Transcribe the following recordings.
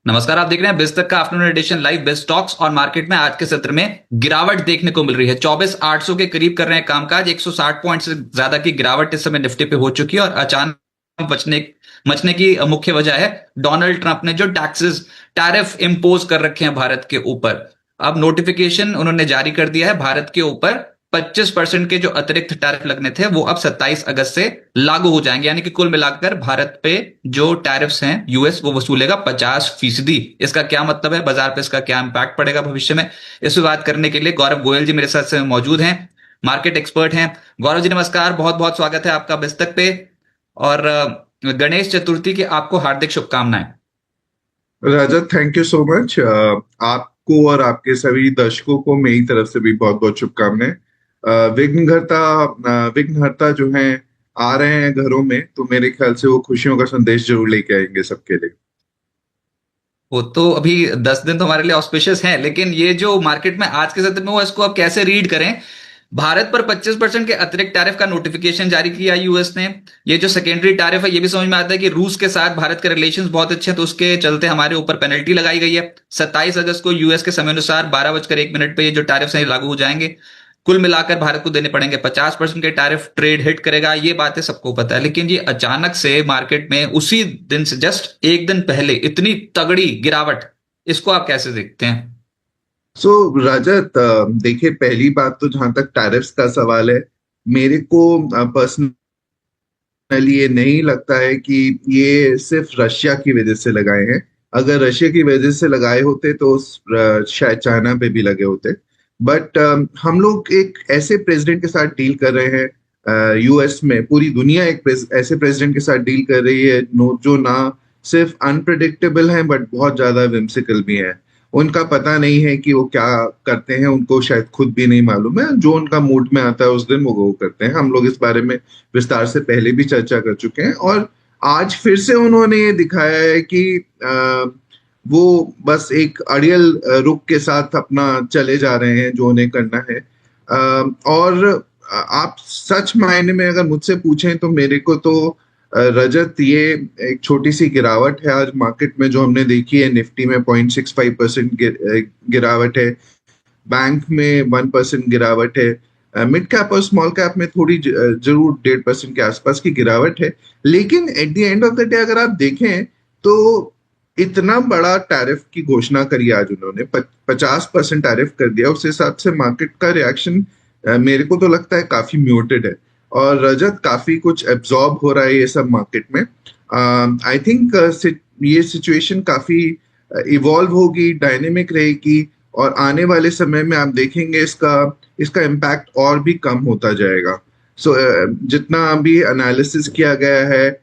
नमस्कार। आप देख रहे हैं बिस्तक का afternoon edition live best stocks और मार्केट में आज के सत्र में गिरावट देखने को मिल रही है। 24,800 के करीब कर रहे हैं कामकाज। 160 पॉइंट से ज्यादा की गिरावट इस समय निफ्टी पे हो चुकी है और अचानक बचने मचने की मुख्य वजह है डोनाल्ड ट्रंप ने जो टैरिफ इंपोज कर रखे हैं भारत के ऊपर। अब नोटिफिकेशन उन्होंने जारी कर दिया है भारत के ऊपर। 25% के जो अतिरिक्त टैरिफ लगने थे वो अब 27 अगस्त से लागू हो जाएंगे, यानी कि कुल मिलाकर भारत पे जो टैरिफ्स हैं यूएस वो वसूलेगा 50%। इसका क्या मतलब है, बाजार पे इसका क्या इंपैक्ट पड़ेगा भविष्य में, इस पर बात करने के लिए गौरव गोयल जी मेरे साथ से मौजूद हैं, मार्केट एक्सपर्ट हैं। गौरव जी नमस्कार, बहुत बहुत स्वागत है आपका बिस्तक पे। और गणेश चतुर्थी की आपको हार्दिक शुभकामनाएं। रजत, थैंक यू सो मच। आपको और आपके सभी दर्शकों को मेरी तरफ से भी बहुत बहुत शुभकामनाएं। विघ्नहर्ता जो हैं आ रहे हैं घरों में, तो मेरे ख्याल से वो खुशियों का संदेश जरूर लेके आएंगे सबके लिए। वो तो अभी 10 दिन तो हमारे लिए ऑस्पिशियस है, लेकिन ये जो मार्केट में आज के सत्र में हुआ इसको अब कैसे रीड करें। भारत पर 25% के अतिरिक्त टैरिफ का नोटिफिकेशन जारी किया यूएस ने। ये जो सेकेंडरी टैरिफ है ये भी समझ में आता है कि रूस के साथ भारत के रिलेशंस बहुत अच्छे हैं, तो उसके चलते हमारे ऊपर पेनल्टी लगाई गई है। 27 अगस्त को यूएस के समय अनुसार 12 बजकर 1 मिनट पे ये जो टैरिफ हैं लागू हो जाएंगे। कुल मिलाकर भारत को देने पड़ेंगे 50% के टैरिफ, ट्रेड हिट करेगा, ये बातें सबको पता है। लेकिन ये अचानक से मार्केट में उसी दिन से जस्ट एक दिन पहले इतनी तगड़ी गिरावट, इसको आप कैसे देखते हैं? सो रजत, देखिए, पहली बात तो जहां तक टैरिफ्स का सवाल है, मेरे को पर्सनली ये नहीं लगता है कि ये सिर्फ रशिया की वजह से लगाए हैं। अगर रशिया की वजह से लगाए होते तो शायद चाइना पे भी लगे होते। बट हम लोग एक ऐसे प्रेसिडेंट के साथ डील कर रहे हैं, यूएस में पूरी दुनिया ऐसे प्रेसिडेंट के साथ डील कर रही है जो ना सिर्फ अनप्रिडिक्टेबल हैं बट बहुत ज्यादा विम्सिकल भी हैं। उनका पता नहीं है कि वो क्या करते हैं, उनको शायद खुद भी नहीं मालूम है। जो उनका मूड में आता है उस दिन वो करते हैं। हम लोग इस बारे में विस्तार से पहले भी चर्चा कर चुके हैं, और आज फिर से उन्होंने ये दिखाया है कि वो बस एक अड़ियल रुख के साथ अपना चले जा रहे हैं जो उन्हें करना है। और आप सच मायने में अगर मुझसे पूछें तो मेरे को तो रजत, ये एक छोटी सी गिरावट है आज मार्केट में जो हमने देखी है। निफ्टी में 0.65% गिरावट है, बैंक में 1% गिरावट है, मिड कैप और स्मॉल कैप में थोड़ी जरूर 1.5% के आसपास की गिरावट है। लेकिन at the end of the day अगर आप देखें तो इतना बड़ा टैरिफ की घोषणा करी आज उन्होंने, 50% टैरिफ कर दिया, उस हिसाब से मार्केट का रिएक्शन मेरे को तो लगता है काफी म्यूटेड है। और रजत, काफी कुछ एब्जॉर्ब हो रहा है ये सब मार्केट में। आई थिंक ये सिचुएशन काफी इवॉल्व होगी, डायनेमिक रहेगी, और आने वाले समय में आप देखेंगे इसका इसका इम्पैक्ट और भी कम होता जाएगा। सो जितना अभी एनालिसिस किया गया है,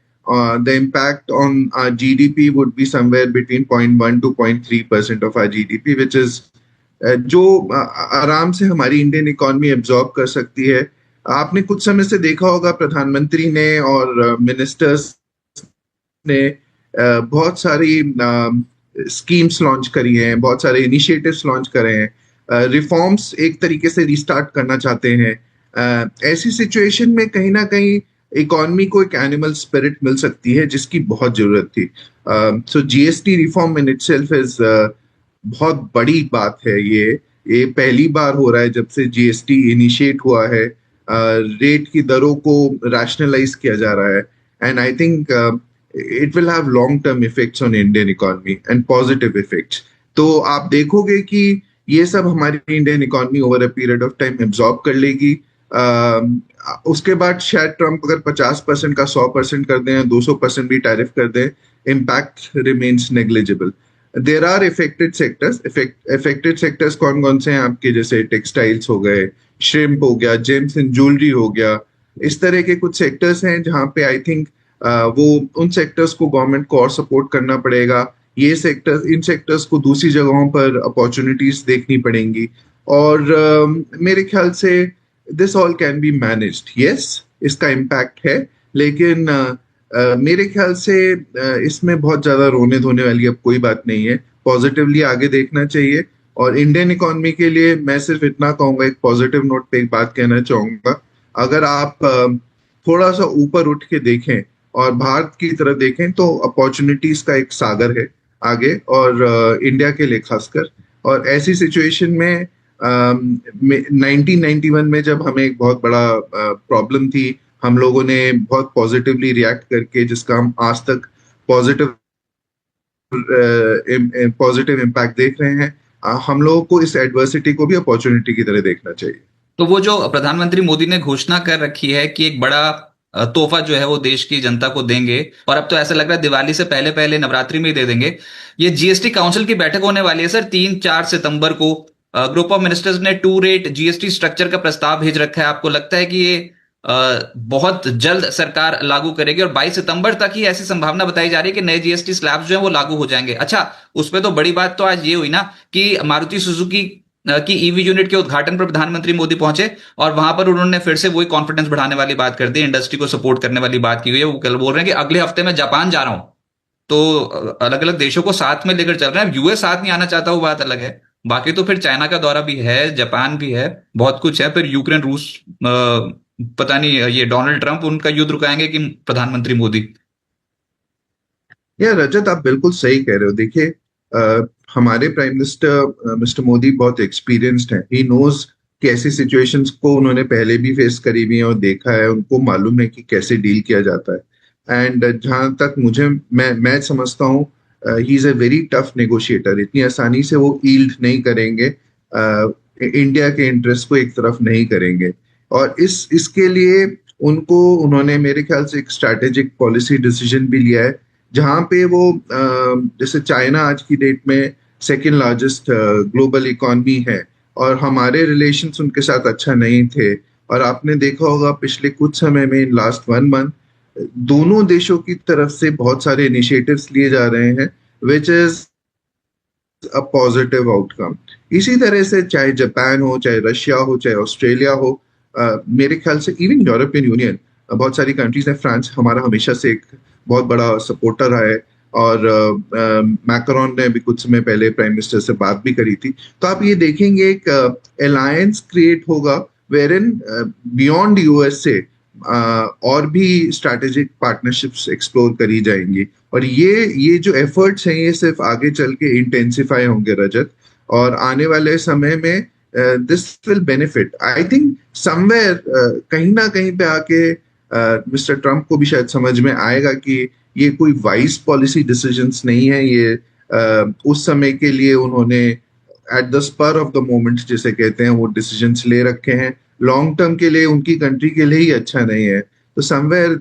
the impact on our GDP would be somewhere between 0.1 to 0.3% of our GDP, which is जो आराम से हमारी इंडियन इकोनॉमी एब्जॉर्ब कर सकती है। आपने कुछ समय से देखा होगा प्रधानमंत्री ने और मिनिस्टर्स ने बहुत सारी स्कीम्स लॉन्च करी हैं, बहुत सारे इनिशिएटिव्स लॉन्च करे हैं, रिफॉर्म्स एक तरीके से रिस्टार्ट करना चाहते हैं। ऐसी सिचुएशन में कहीं ना कहीं इकोनॉमी को एक एनिमल स्पिरिट मिल सकती है जिसकी बहुत जरूरत थी। So GST reform in itself is बहुत बड़ी बात है। ये पहली बार हो रहा है जब से जीएसटी इनिशिएट हुआ है। रेट की दरों को रैशनलाइज किया जा रहा है, and I think it will have long term effects on Indian economy and positive effects. तो आप देखोगे कि ये सब हमारी Indian economy over a period of time absorb कर लेगी। उसके बाद शायद ट्रंप अगर 50% का 100% कर दें या 200% भी टैरिफ कर दें, impact remains negligible. There are affected sectors कौन कौन से हैं आपके, जैसे टेक्सटाइल्स हो गए, श्रिम्प हो गया, जेम्स एंड ज्वेलरी हो गया। इस तरह के कुछ सेक्टर्स हैं जहां पे आई थिंक वो उन सेक्टर्स को गवर्नमेंट को और सपोर्ट करना पड़ेगा। इन सेक्टर्स को दूसरी जगहों पर अपॉर्चुनिटीज देखनी पड़ेंगी, और मेरे ख्याल से this all can be managed. Yes, इसका इम्पैक्ट है, लेकिन मेरे ख्याल से इसमें बहुत ज्यादा रोने धोने वाली अब कोई बात नहीं है। पॉजिटिवली आगे देखना चाहिए। और इंडियन इकोनॉमी के लिए मैं सिर्फ इतना कहूंगा, एक पॉजिटिव नोट पे एक बात कहना चाहूंगा। अगर आप थोड़ा सा ऊपर उठ के देखें और भारत की तरफ देखें तो अपॉर्चुनिटीज का एक सागर है। आगे, और इंडिया के लिए खासकर। और ऐसी सिचुएशन में 1991 में जब हमें एक बहुत बड़ा प्रॉब्लम थी, हम लोगों ने बहुत पॉजिटिवली रिएक्ट करके, जिसका हम आज तक पॉजिटिव पॉजिटिव इम्पैक्ट देख रहे हैं। हम लोगों को इस एडवर्सिटी को भी अपॉर्चुनिटी की तरह देखना चाहिए। तो वो जो प्रधानमंत्री मोदी ने घोषणा कर रखी है कि एक बड़ा तोहफा जो है वो देश की जनता को देंगे, और अब तो ऐसा लग रहा है दिवाली से पहले पहले नवरात्रि में ही दे देंगे। ये जीएसटी काउंसिल की बैठक होने वाली है सर 3-4 सितंबर को। ग्रुप ऑफ मिनिस्टर्स ने 2 रेट जीएसटी स्ट्रक्चर का प्रस्ताव भेज रखा है। आपको लगता है कि ये बहुत जल्द सरकार लागू करेगी, और 22 सितंबर तक ही ऐसी संभावना बताई जा रही है कि नए जीएसटी स्लैब्स जो है वो लागू हो जाएंगे? अच्छा, उसमें तो बड़ी बात तो आज ये हुई ना कि मारुति सुजुकी की ईवी यूनिट के उद्घाटन पर प्रधानमंत्री मोदी पहुंचे, और वहां पर उन्होंने फिर से वही कॉन्फिडेंस बढ़ाने वाली बात कर दी, इंडस्ट्री को सपोर्ट करने वाली बात की हुई है। वो कल बोल रहे हैं कि अगले हफ्ते मैं जापान जा रहा हूं। तो अलग अलग देशों को साथ में लेकर चल रहे हैं। यूएस साथ नहीं आना चाहता, वो बात अलग है। बाकी तो फिर चाइना का दौरा भी है, जापान भी है, बहुत कुछ है। फिर यूक्रेन रूस, पता नहीं ये डोनाल्ड ट्रंप उनका युद्ध रुकाएंगे कि प्रधानमंत्री मोदी? या रजत, आप बिल्कुल सही कह रहे हो। देखिए, हमारे प्राइम मिनिस्टर मिस्टर मोदी बहुत एक्सपीरियंस्ड हैं। ही नोज कि ऐसी सिचुएशंस को उन्होंने पहले भी फेस करी हुई है और देखा है। उनको मालूम है कि कैसे डील किया जाता है। एंड जहां तक मैं समझता हूँ, he is a very tough negotiator. इतनी आसानी से वो ईल्ड नहीं करेंगे, इंडिया के इंटरेस्ट को एक तरफ नहीं करेंगे। और इसके लिए उन्होंने मेरे ख्याल से एक स्ट्रैटेजिक पॉलिसी डिसीजन भी लिया है, जहां पे वो जैसे चाइना आज की डेट में सेकेंड लार्जेस्ट ग्लोबल इकॉनमी है, और हमारे रिलेशंस उनके साथ अच्छा नहीं थे। और आपने देखा होगा पिछले कुछ समय में, इन लास्ट 1 मंथ, दोनों देशों की तरफ से बहुत सारे इनिशिएटिव्स लिए जा रहे हैं, which is a positive outcome. इसी तरह से चाहे जापान हो, चाहे रशिया हो, चाहे ऑस्ट्रेलिया हो, मेरे ख्याल से इवन यूरोपियन यूनियन, बहुत सारी कंट्रीज हैं। फ्रांस हमारा हमेशा से एक बहुत बड़ा सपोर्टर रहा है, और मैक्रोन ने भी कुछ समय पहले प्राइम मिनिस्टर से बात भी करी थी। तो आप ये देखेंगे एक अलायंस क्रिएट होगा वेर इन बियॉन्ड यूएसए और भी स्ट्रैटेजिक पार्टनरशिप्स एक्सप्लोर करी जाएंगी। और ये जो एफर्ट्स हैं, ये सिर्फ आगे चल के इंटेंसिफाई होंगे रजत, और आने वाले समय में this will benefit, I think somewhere, कहीं ना कहीं पे आके मिस्टर ट्रम्प को भी शायद समझ में आएगा कि ये कोई वाइज पॉलिसी डिसीजंस नहीं है। ये उस समय के लिए उन्होंने at the spur of the moment, जिसे कहते हैं, वो डिसीजंस ले रखे हैं। लॉन्ग टर्म के लिए उनकी कंट्री के लिए ही अच्छा नहीं है। तो somewhere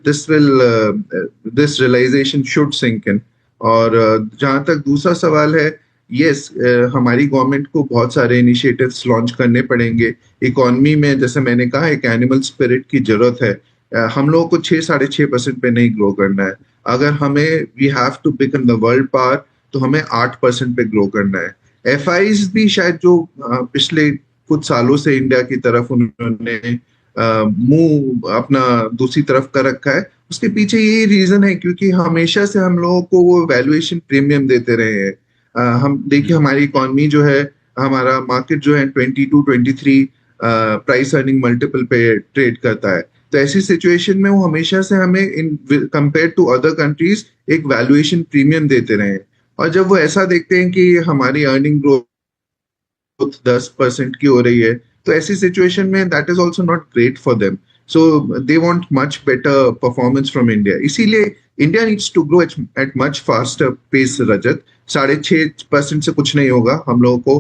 this realisation should sink in. और जहां तक दूसरा सवाल है, यस, हमारी गवर्नमेंट को बहुत सारे इनिशिएटिव्स लॉन्च करने पड़ेंगे। इकोनॉमी में, जैसे मैंने कहा, एक एनिमल स्पिरिट की जरूरत है। हम लोगों को 6-6.5% पे नहीं ग्रो करना है। अगर हमें we have to become the world power, तो हमें 8% पे ग्रो करना है। एफआईज भी शायद जो पिछले कुछ सालों से इंडिया की तरफ उन्होंने मुंह अपना दूसरी तरफ कर रखा है, उसके पीछे यही रीजन है, क्योंकि हमेशा से हम लोगों को वो वैल्यूएशन प्रीमियम देते रहे हैं। हम देखिए, हमारी इकोनॉमी जो है, हमारा मार्केट जो है 22-23 प्राइस अर्निंग मल्टीपल पे ट्रेड करता है। तो ऐसी सिचुएशन में वो हमेशा से हमें in compare to other countries एक वैल्यूएशन प्रीमियम देते रहे हैं। और जब वो ऐसा देखते हैं कि हमारी अर्निंग ग्रोथ 10% की हो रही है, तो ऐसी सिचुएशन में that is also not great for them. So they want much better performance from India. इसीलिए India needs to grow at much faster pace Rajat. 6.5% से कुछ नहीं होगा। हम लोगों को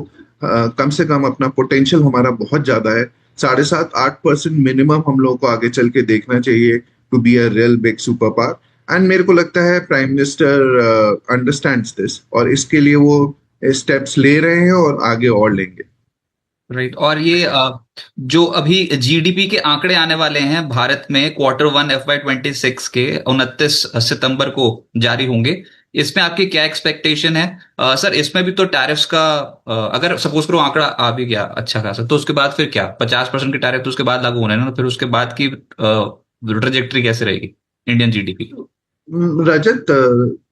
कम से कम अपना पोटेंशियल हमारा बहुत ज्यादा है। 7.5-8% मिनिमम हम लोगों को आगे चल के देखना चाहिए to be a real big super power. And मेरे को लगता है प्राइम मिनिस्टर अंडरस्टैंड्स दिस, और इसके लिए वो स्टेप्स ले रहे हैं और आगे और लेंगे। राइट। और ये जो अभी जीडीपी के आंकड़े आने वाले हैं भारत में Q1 FY26 के 29 सितंबर को जारी होंगे, इसमें आपकी क्या एक्सपेक्टेशन है? सर, इसमें भी तो टैरिफ्स का, अगर सपोज करो आंकड़ा आ भी गया अच्छा खासा, तो उसके बाद फिर क्या? 50% के टैरिफ तो उसके बाद लागू होने हैं ना, फिर उसके बाद की ट्रेजेक्टरी कैसे रहेगी Indian GDP? Rajat,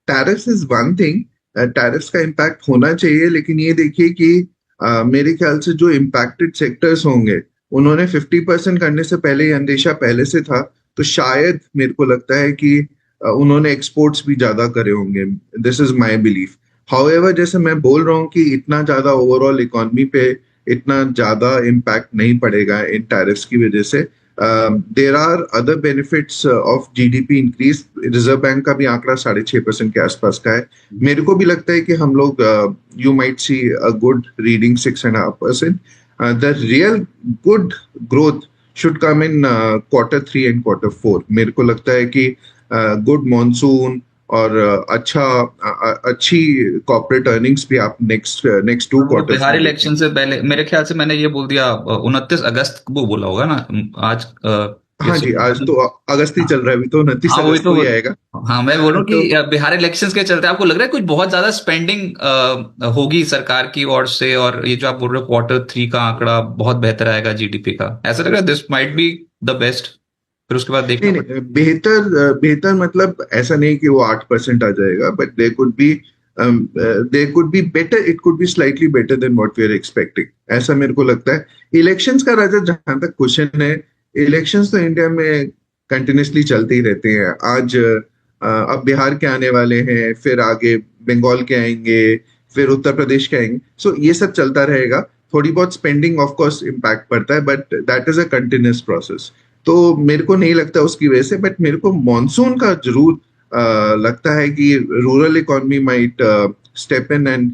tariffs is one thing. Tariffs का इम्पैक्ट होना चाहिए, लेकिन ये देखिए कि मेरे ख्याल से जो इम्पैक्टेड सेक्टर्स होंगे, उन्होंने 50% करने से पहले ही अंदेशा पहले से था। तो शायद मेरे को लगता है कि उन्होंने एक्सपोर्ट्स भी ज्यादा करे होंगे। This is my belief. However जैसे मैं बोल रहा हूँ कि इतना ज्यादा ओवरऑल इकोनॉमी पे इतना ज्यादा इम्पैक्ट नहीं पड़ेगा इन टैरिफ्स की वजह से। There are other benefits of GDP increase. Reserve bank का भी आंकड़ा 6.5% के आसपास का है। मेरे को भी लगता है कि हम लोग you might see a good reading 6.5%। The real good growth should come in Q3 and Q4। मेरे को लगता है कि गुड मानसून और अच्छी कॉर्पोरेट अर्निंग्स भी आप नेक्स्ट नेक्स्ट टू वो क्वार्टर्स बिहार में इलेक्शन देखेंगे। से पहले मेरे ख्याल से मैंने ये बोल दिया 29 अगस्त को बोला होगा ना। आज हाँ कैसे? जी, आज तो अगस्त ही हाँ चल रहा है, अभी तो 29 हाँ, वही अगस्त तो को ही आएगा। हाँ, मैं बोल रहा हूँ तो कि बिहार इलेक्शंस के चलते आपको लग रहा है कुछ बहुत ज्यादा स्पेंडिंग होगी सरकार की ओर से, और ये जो आप बोल रहे हो Q3 का आंकड़ा बहुत बेहतर आएगा जीडीपी का, ऐसा लग रहा है this might be the best, फिर उसके बाद देखना नहीं पड़ेगा। नहीं, बेहतर मतलब ऐसा नहीं कि वो 8% आ जाएगा, but there could be better, it could be slightly better than what we are expecting, ऐसा मेरे को लगता है। इलेक्शंस का राजा जहां तक क्वेश्चन है, इलेक्शंस तो इंडिया में कंटिन्यूसली चलते ही रहते हैं। आज अब बिहार के आने वाले हैं, फिर आगे बंगाल के आएंगे, फिर उत्तर प्रदेश के आएंगे। सो ये सब चलता रहेगा। थोड़ी बहुत स्पेंडिंग ऑफ कोर्स इम्पैक्ट पड़ता है, but that is a continuous process. तो मेरे को नहीं लगता उसकी वजह से, बट मेरे को मॉनसून का जरूर लगता है कि rural economy might step in and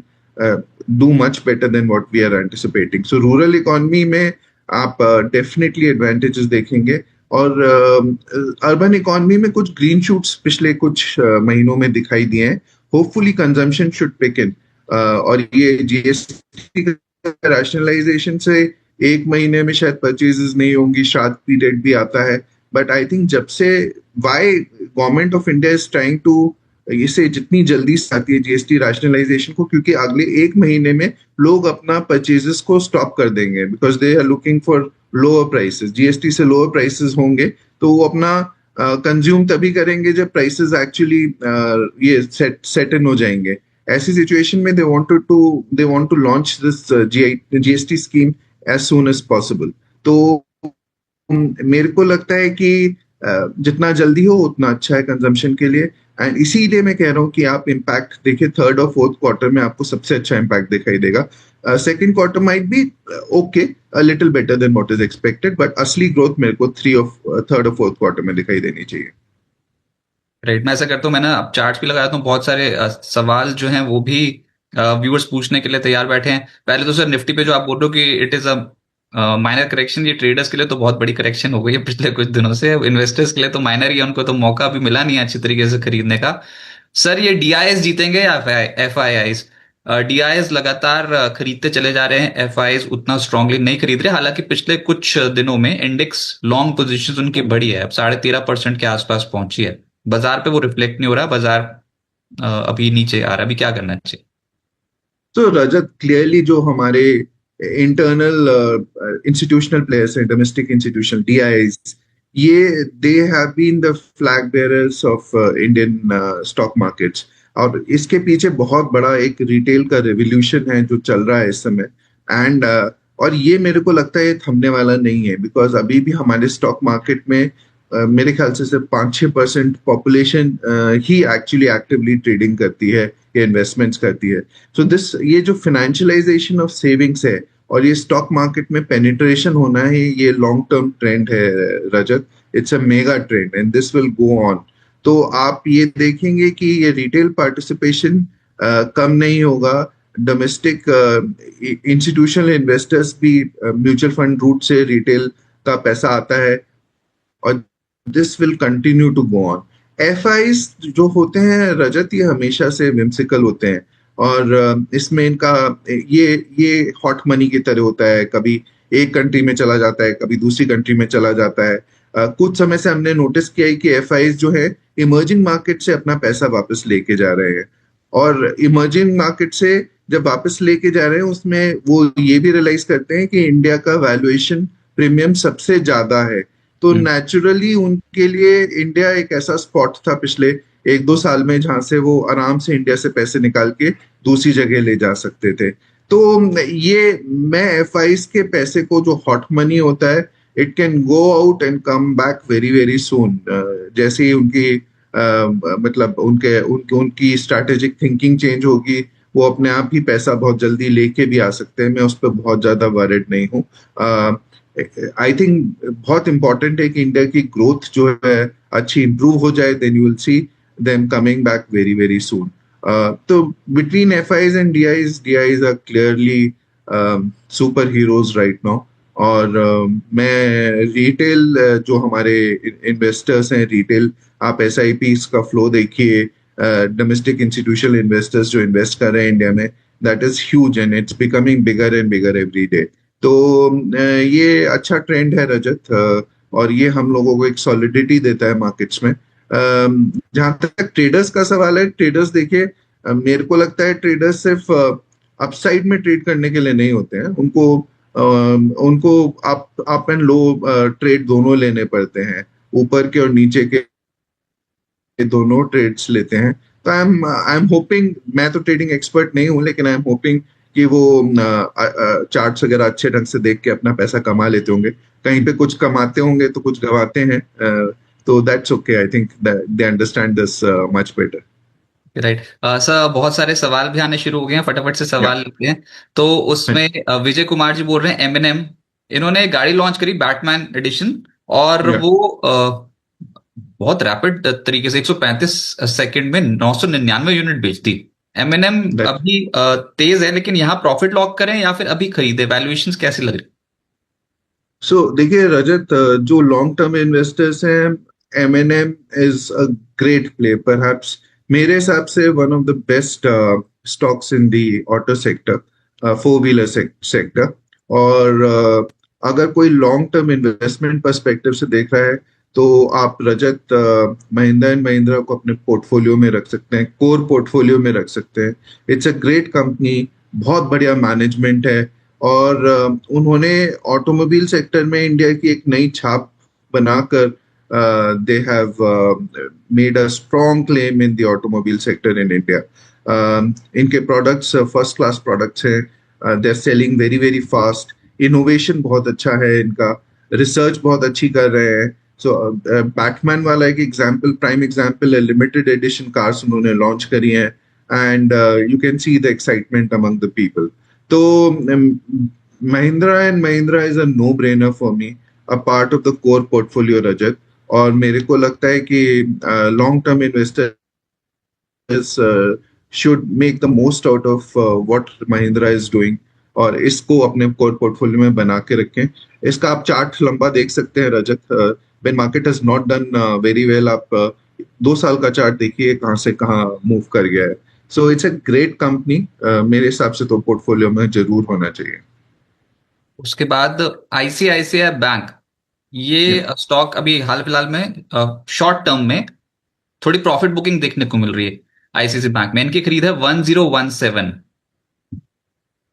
do much better than what we are anticipating. So rural economy में आप डेफिनेटली एडवांटेजेस देखेंगे। और अर्बन इकोनॉमी में कुछ ग्रीन शूट्स पिछले कुछ महीनों में दिखाई दिए हैं। होपफुली कंजम्पशन शुड पिक इन। और ये जीएसटी रैशनलाइजेशन से एक महीने में शायद परचेजेस नहीं होंगी, श्राद्ध पीरियड भी आता है। बट आई थिंक जब से why government of India is trying to इसे जितनी जल्दी से आती है जीएसटी रैशनलाइजेशन को, क्योंकि अगले एक महीने में लोग अपना परचेजेस को स्टॉप कर देंगे, because they are looking for lower prices. GST से लोअर प्राइसेस होंगे तो वो अपना कंज्यूम तभी करेंगे जब प्राइसेस एक्चुअली ये सेट इन हो जाएंगे। ऐसी सिचुएशन में they want to launch this GST scheme as soon as possible. तो मेरे को लगता है कि जितना जल्दी हो उतना अच्छा है कंजम्पशन के लिए। एंड इसीलिए मैं कह रहा हूँ कि आप इम्पैक्ट देखिए, थर्ड और फोर्थ क्वार्टर में आपको सबसे अच्छा इम्पैक्ट दिखाई देगा। Second quarter might be okay, a little better than what is expected, but असली ग्रोथ मेरे को थर्ड और फोर्थ क्वार्टर में दिखाई देनी चाहिए। राइट, मैं ऐसा करता हूँ, मैं ना अब चार्ट भी लगाता हूँ। बहुत सारे सवाल जो हैं वो भी व्यूअर्स पूछने के लिए तैयार बैठे हैं। पहले तो सर निफ्टी पे जो आप बोल रहे हो कि it is a minor correction, ये ट्रेडर्स के लिए तो बहुत बड़ी करेक्शन हो गई है पिछले कुछ दिनों से। इन्वेस्टर्स के लिए तो माइनर ही है, उनको तो मौका भी मिला नहीं है अच्छी तरीके से खरीदने का। सर ये डीआईएस जीतेंगे या एफआईआईस? डीआईएस लगातार खरीदते चले जा रहे हैं, एफआईआईस उतना स्ट्रांगली नहीं खरीद रहे। हालांकि पिछले कुछ दिनों में इंडेक्स लॉन्ग पोजीशन उनकी बढ़ी है, अब 13.5% के आसपास पहुंची है। बाजार पे वो रिफ्लेक्ट नहीं हो रहा, बाजार अभी नीचे आ रहा है। अभी क्या करना चाहिए? तो रजत, क्लियरली जो हमारे इंटरनल इंस्टीट्यूशनल प्लेयर्स हैं, डोमेस्टिक इंस्टीट्यूशनल डीआईज, ये they have been the flag bearers of Indian stock markets. और इसके पीछे बहुत बड़ा एक रिटेल का रेवोल्यूशन है जो चल रहा है इस समय। एंड और ये मेरे को लगता है ये थमने वाला नहीं है, बिकॉज अभी भी हमारे स्टॉक मार्केट में मेरे ख्याल से सिर्फ 5-6% पॉपुलेशन ही एक्चुअली एक्टिवली ट्रेडिंग करती है या इन्वेस्टमेंट्स करती है। सो दिस ये जो फाइनेंशियलाइजेशन ऑफ सेविंग्स है और ये स्टॉक मार्केट में पेनिट्रेशन होना है, ये लॉन्ग टर्म ट्रेंड है Rajat. It's a mega trend and this will go on. तो आप ये देखेंगे कि ये रिटेल पार्टिसिपेशन कम नहीं होगा। डोमेस्टिक इंस्टीट्यूशनल इन्वेस्टर्स भी म्यूचुअल फंड रूट से रिटेल का पैसा आता है, और this will continue to go on. FIIs जो होते हैं रजत, ये हमेशा से विम्सिकल होते हैं। और इसमें इनका ये हॉट मनी की तरह होता है, कभी एक कंट्री में चला जाता है, कभी दूसरी कंट्री में चला जाता है। कुछ समय से हमने नोटिस किया है कि एफआईज जो है इमर्जिंग मार्केट से अपना पैसा वापस लेके जा रहे हैं। और इमर्जिंग मार्केट से जब वापस लेके जा रहे हैं, उसमें वो ये भी रियलाइज करते हैं कि इंडिया का वैल्यूएशन प्रीमियम सबसे ज्यादा है। तो हम्म। नेचुरली उनके लिए इंडिया एक ऐसा स्पॉट था पिछले 1-2 साल में जहां से वो आराम से इंडिया से पैसे निकाल के दूसरी जगह ले जा सकते थे। तो ये मैं एफआईज के पैसे को, जो हॉट मनी होता है, it can go out and come back very very सून। जैसे ही उनकी मतलब उनकी स्ट्रैटेजिक थिंकिंग चेंज होगी, वो अपने आप ही पैसा बहुत जल्दी लेके भी आ सकते हैं। मैं उस पर बहुत ज्यादा वरिड नहीं हूँ। आई थिंक बहुत इंपॉर्टेंट है कि इंडिया की ग्रोथ जो है अच्छी इंप्रूव हो जाए, then you will see them coming back very very soon. तो between FIIs and DIIs are clearly super heroes right now. और मैं रिटेल जो हमारे इन्वेस्टर्स हैं, रिटेल, आप एस आई पी का फ्लो देखिए, डोमेस्टिक इंस्टीट्यूशनल इन्वेस्टर्स जो इन्वेस्ट कर रहे हैं इंडिया में, that is huge and it's becoming bigger and bigger every day. तो ये अच्छा ट्रेंड है रजत। और ये हम लोगों को एक सॉलिडिटी देता है मार्केट्स में। जहां तक ट्रेडर्स का सवाल है, ट्रेडर्स देखिए, मेरे को लगता है ट्रेडर्स सिर्फ अपसाइड में ट्रेड करने के लिए नहीं होते हैं। उनको अप एंड लो ट्रेड दोनों लेने पड़ते हैं, ऊपर के और नीचे के दोनों ट्रेड्स लेते हैं। तो आई एम होपिंग, मैं तो ट्रेडिंग एक्सपर्ट नहीं हूं, लेकिन आई एम होपिंग कि वो चार्ट्स वगैरह अच्छे ढंग से देख के अपना पैसा कमा लेते होंगे। कहीं पे कुछ कमाते होंगे तो कुछ गवाते हैं। तो that's okay, I think they understand this much better. Right. Sir बहुत सारे सवाल भी आने शुरू हो गए हैं, फटाफट से या सवाल लेते हैं। तो उसमें विजय कुमार जी बोल रहे हैं एमएनएम, इन्होंने गाड़ी लॉन्च करी बैटमैन एडिशन, और या वो बहुत रैपिड तरीके से 135 सेकंड में 999 यूनिट बेचती। एमएनएम दैट अभी तेज है, लेकिन यहाँ प्रॉफिट लॉक करें या फिर अभी खरीदे? वैल्यूएशंस कैसी लग रही? सो देखिए रजत, जो लॉन्ग टर्म इन्वेस्टर्स हैं, M is a great play, perhaps मेरे हिसाब से one of the best stocks in the auto sector, four wheeler sector. और अगर कोई लॉन्ग टर्म इन्वेस्टमेंट पर्सपेक्टिव से देख रहा है, तो आप रजत महिंद्रा एंड महिंद्रा को अपने पोर्टफोलियो में रख सकते हैं, कोर पोर्टफोलियो में रख सकते हैं। इट्स अ ग्रेट कंपनी, बहुत बढ़िया मैनेजमेंट है। और उन्होंने ऑटोमोबाइल सेक्टर में इंडिया की एक नई छाप बनाकर they have made a strong claim in the automobile sector in India. इनके प्रोडक्ट्स फर्स्ट क्लास प्रोडक्ट्स हैं, they are selling very very fast, innovation बहुत अच्छा है इनका, रिसर्च बहुत अच्छी कर रहे हैं। सो बैटमैन वाला एक एग्जाम्पल, प्राइम एग्जाम्पल है, लिमिटेड एडिशन कार्स उन्होंने लॉन्च करी हैं, and you can see the excitement among the people. तो Mahindra and Mahindra is a no brainer for me, a part of the core portfolio Rajat. और मेरे को लगता है कि long term investors should make the most out of what Mahindra is doing, और इसको अपने कोर पोर्टफोलियो में बना के रखें। इसका आप चार्ट लंबा देख सकते हैं Rajat. When market has not done very well, आप 2 साल का चार्ट देखिए कहाँ से कहाँ मूव कर गया है। So it's a great company, मेरे हिसाब से तो पोर्टफोलियो में जरूर होना चाहिए। उसके बाद आईसीआईसीआई बैंक, या ये स्टॉक अभी हाल फिलहाल में शॉर्ट टर्म में थोड़ी प्रॉफिट बुकिंग देखने को मिल रही है। आईसीआईसीआई बैंक में इनकी खरीद है 1017।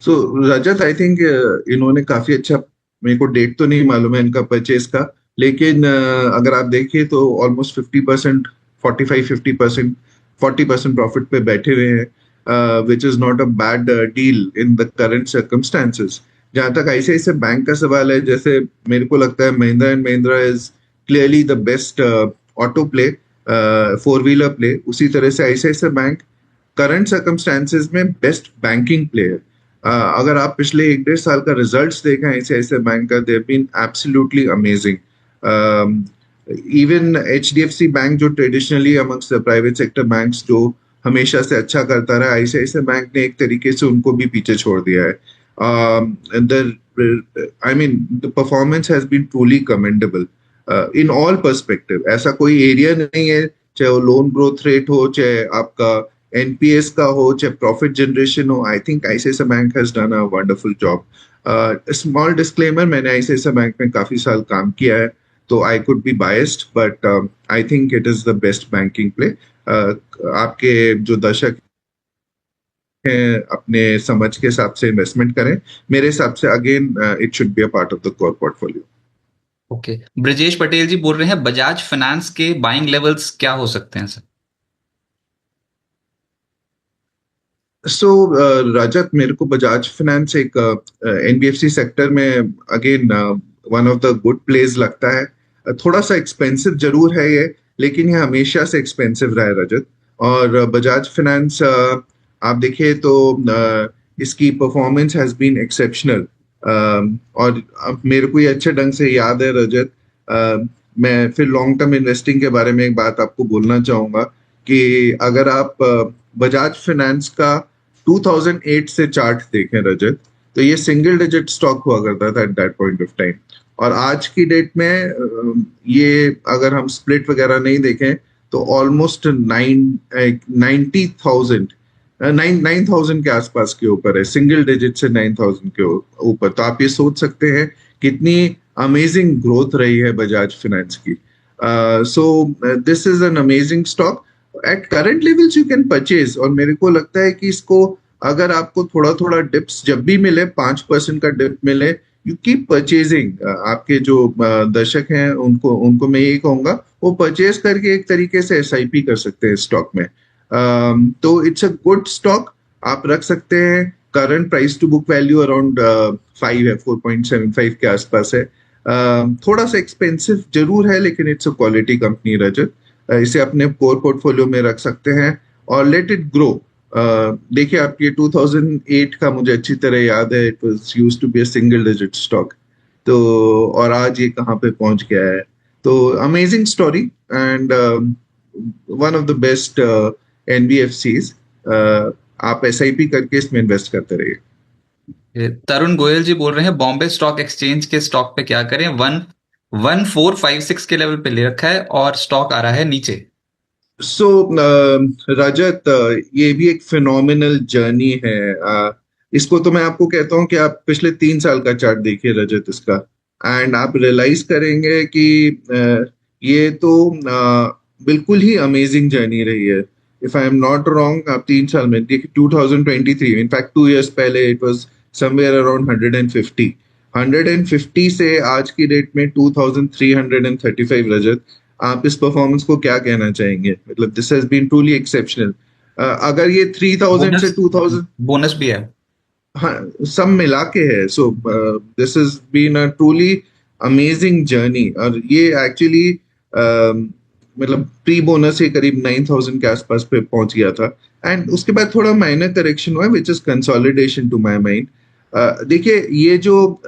सो रजत, आई थिंक इन्होंने काफी अच्छा, मेरे को डेट तो नहीं मालूम है इनका परचेज का, लेकिन अगर आप देखिए तो ऑलमोस्ट 50%, 45-50%, 40% प्रॉफिट पे बैठे हुए हैं, which is not a bad deal in the current circumstances. जहां तक आईसीआईसीआई बैंक का सवाल है, जैसे मेरे को लगता है Mahindra and Mahindra is clearly the best auto play, four wheeler play, उसी तरह से आईसीआईसीआई बैंक करंट सर्कमस्टांसेस में बेस्ट बैंकिंग प्लेयर। अगर आप पिछले 1-1.5 साल का रिजल्ट्स देखें आईसीआईसीआई बैंक का, they have been absolutely amazing. Even HDFC bank जो traditionally amongst the private sector banks जो हमेशा से अच्छा करता रहा, आईसीआईसीआई बैंक ने एक तरीके से उनको भी पीछे छोड़ दिया है। I mean the performance has been truly commendable in all perspective. ऐसा कोई एरिया नहीं है, चाहे वो लोन ग्रोथ रेट हो, चाहे आपका एनपीएस का हो, चाहे प्रॉफिट जनरेशन हो। I think ICICI bank has done a wonderful job. Small disclaimer, मैंने आईसीआईसीआई बैंक में काफी साल काम किया है, तो I could be biased, but I think it is the best banking play. आपके जो दर्शक हैं अपने समझ के हिसाब से इन्वेस्टमेंट करें। मेरे हिसाब से again it should be a part of the core portfolio. Okay. Brajesh Patel ji बोल रहे हैं बजाज फाइनेंस के बाइंग लेवल्स क्या हो सकते हैं सर? सो रजत, मेरे को बजाज फाइनेंस एक एनबीएफसी सेक्टर में again one of the good place लगता है। थोड़ा सा एक्सपेंसिव जरूर है ये, लेकिन ये हमेशा से एक्सपेंसिव रहा है रजत। और बजाज फाइनेंस आप देखिए तो इसकी परफॉर्मेंस हैज बीन एक्सेप्शनल। और अब मेरे को ये अच्छे ढंग से याद है रजत। मैं फिर लॉन्ग टर्म इन्वेस्टिंग के बारे में एक बात आपको बोलना चाहूंगा कि अगर आप बजाज फाइनेंस का 2008 से चार्ट देखें रजत, तो ये सिंगल डिजिट स्टॉक हुआ करता था at that point of time. और आज की डेट में ये अगर हम स्प्लिट वगैरह नहीं देखें तो ऑलमोस्ट 90,000, 9,000 के आसपास के ऊपर है, सिंगल डिजिट से 9,000 के ऊपर। तो आप ये सोच सकते हैं कितनी अमेजिंग ग्रोथ रही है बजाज फाइनेंस की। So this is an amazing stock at current levels you can purchase. और मेरे को लगता है कि इसको अगर आपको थोड़ा थोड़ा डिप्स जब भी मिले, 5% का डिप मिले, यू कीप परचेजिंग। आपके जो दर्शक हैं उनको उनको मैं यही कहूंगा वो परचेज करके एक तरीके से एसआईपी कर सकते हैं स्टॉक में। तो इट्स अ गुड स्टॉक, आप रख सकते हैं। Current price to book value around 5 है, 4.75 के आसपास है। थोड़ा सा एक्सपेंसिव जरूर है लेकिन इट्स अ क्वालिटी कंपनी रजत। इसे अपने कोर पोर्टफोलियो में रख सकते हैं और लेट इट ग्रो। देखिए आप ये 2008 का मुझे अच्छी तरह याद है, it was used to be a single digit stock. तो और आज ये कहाँ पे पहुंच गया है। तो amazing story and one of the best NBFCs. आप एसआईपी करके इसमें इन्वेस्ट करते रहिए। तरुण गोयल जी बोल रहे हैं बॉम्बे स्टॉक एक्सचेंज के स्टॉक पे क्या करें, 11456 के लेवल पे ले रखा है और स्टॉक आ रहा है नीचे। सो रजत, ये भी एक फिनोमिनल जर्नी है। इसको तो मैं आपको कहता हूँ कि आप पिछले 3 साल का चार्ट देखिए रजत इसका, एंड आप रियलाइज करेंगे कि ये तो बिल्कुल ही अमेजिंग जर्नी रही है। If I am not wrong, आप 3 साल में देखिए, 2023 इनफैक्ट 2 इयर्स पहले इट वाज समवेयर अराउंड 150। 150 से आज की डेट में 2335 रजत। आप इस परफॉर्मेंस को क्या कहना चाहेंगे? मतलब this has been truly exceptional. अगर ये 3000 से बोनस 2000, बोनस भी है। हाँ, सब मिला के है। So this has been a truly amazing journey. और ये एक्चुअली मतलब प्री बोनस ही करीब 9,000 के आसपास पे पहुंच गया था। एंड उसके बाद थोड़ा माइनर करेक्शन हुआ which is consolidation to my mind. देखिए ये जो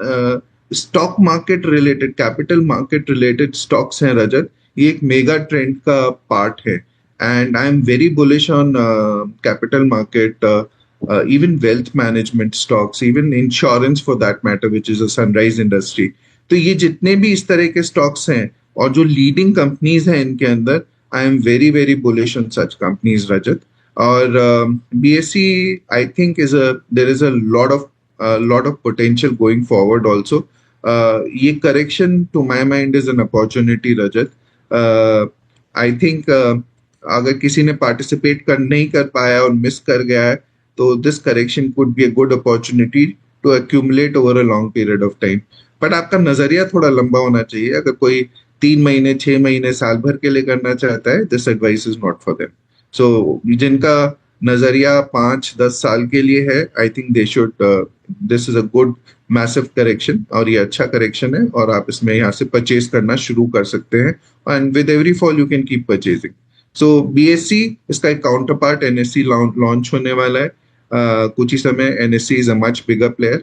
stock market related, capital market related stocks हैं रजत, ये एक मेगा ट्रेंड का पार्ट है। And I am very bullish on capital market, even wealth management stocks, even insurance for that matter, which is a sunrise industry। तो ये जितने भी इस तरह के स्टॉक्स हैं और जो लीडिंग कंपनीज हैं इनके अंदर, I am very very bullish on such companies Rajat. और BSE I think is a there is a lot of potential going forward also. ये correction to my mind is an opportunity Rajat. I think अगर किसी ने participate कर नहीं कर पाया और मिस कर गया है तो this correction could be a good opportunity to accumulate over a long period of time. But आपका नजरिया थोड़ा लंबा होना चाहिए। अगर कोई 3 महीने, 6 महीने, साल भर के लिए करना चाहता है, this advice is not for them. So जिनका नजरिया 5-10 साल के लिए है, I think they should, this is a good massive correction और ये अच्छा करेक्शन है और आप इसमें यहाँ से परचेज करना शुरू कर सकते हैं। And with every fall you can keep purchasing. So BSc, इसका एक काउंटर पार्ट एनएससी लॉन्च होने वाला है कुछ ही समय। NSC is a much bigger player.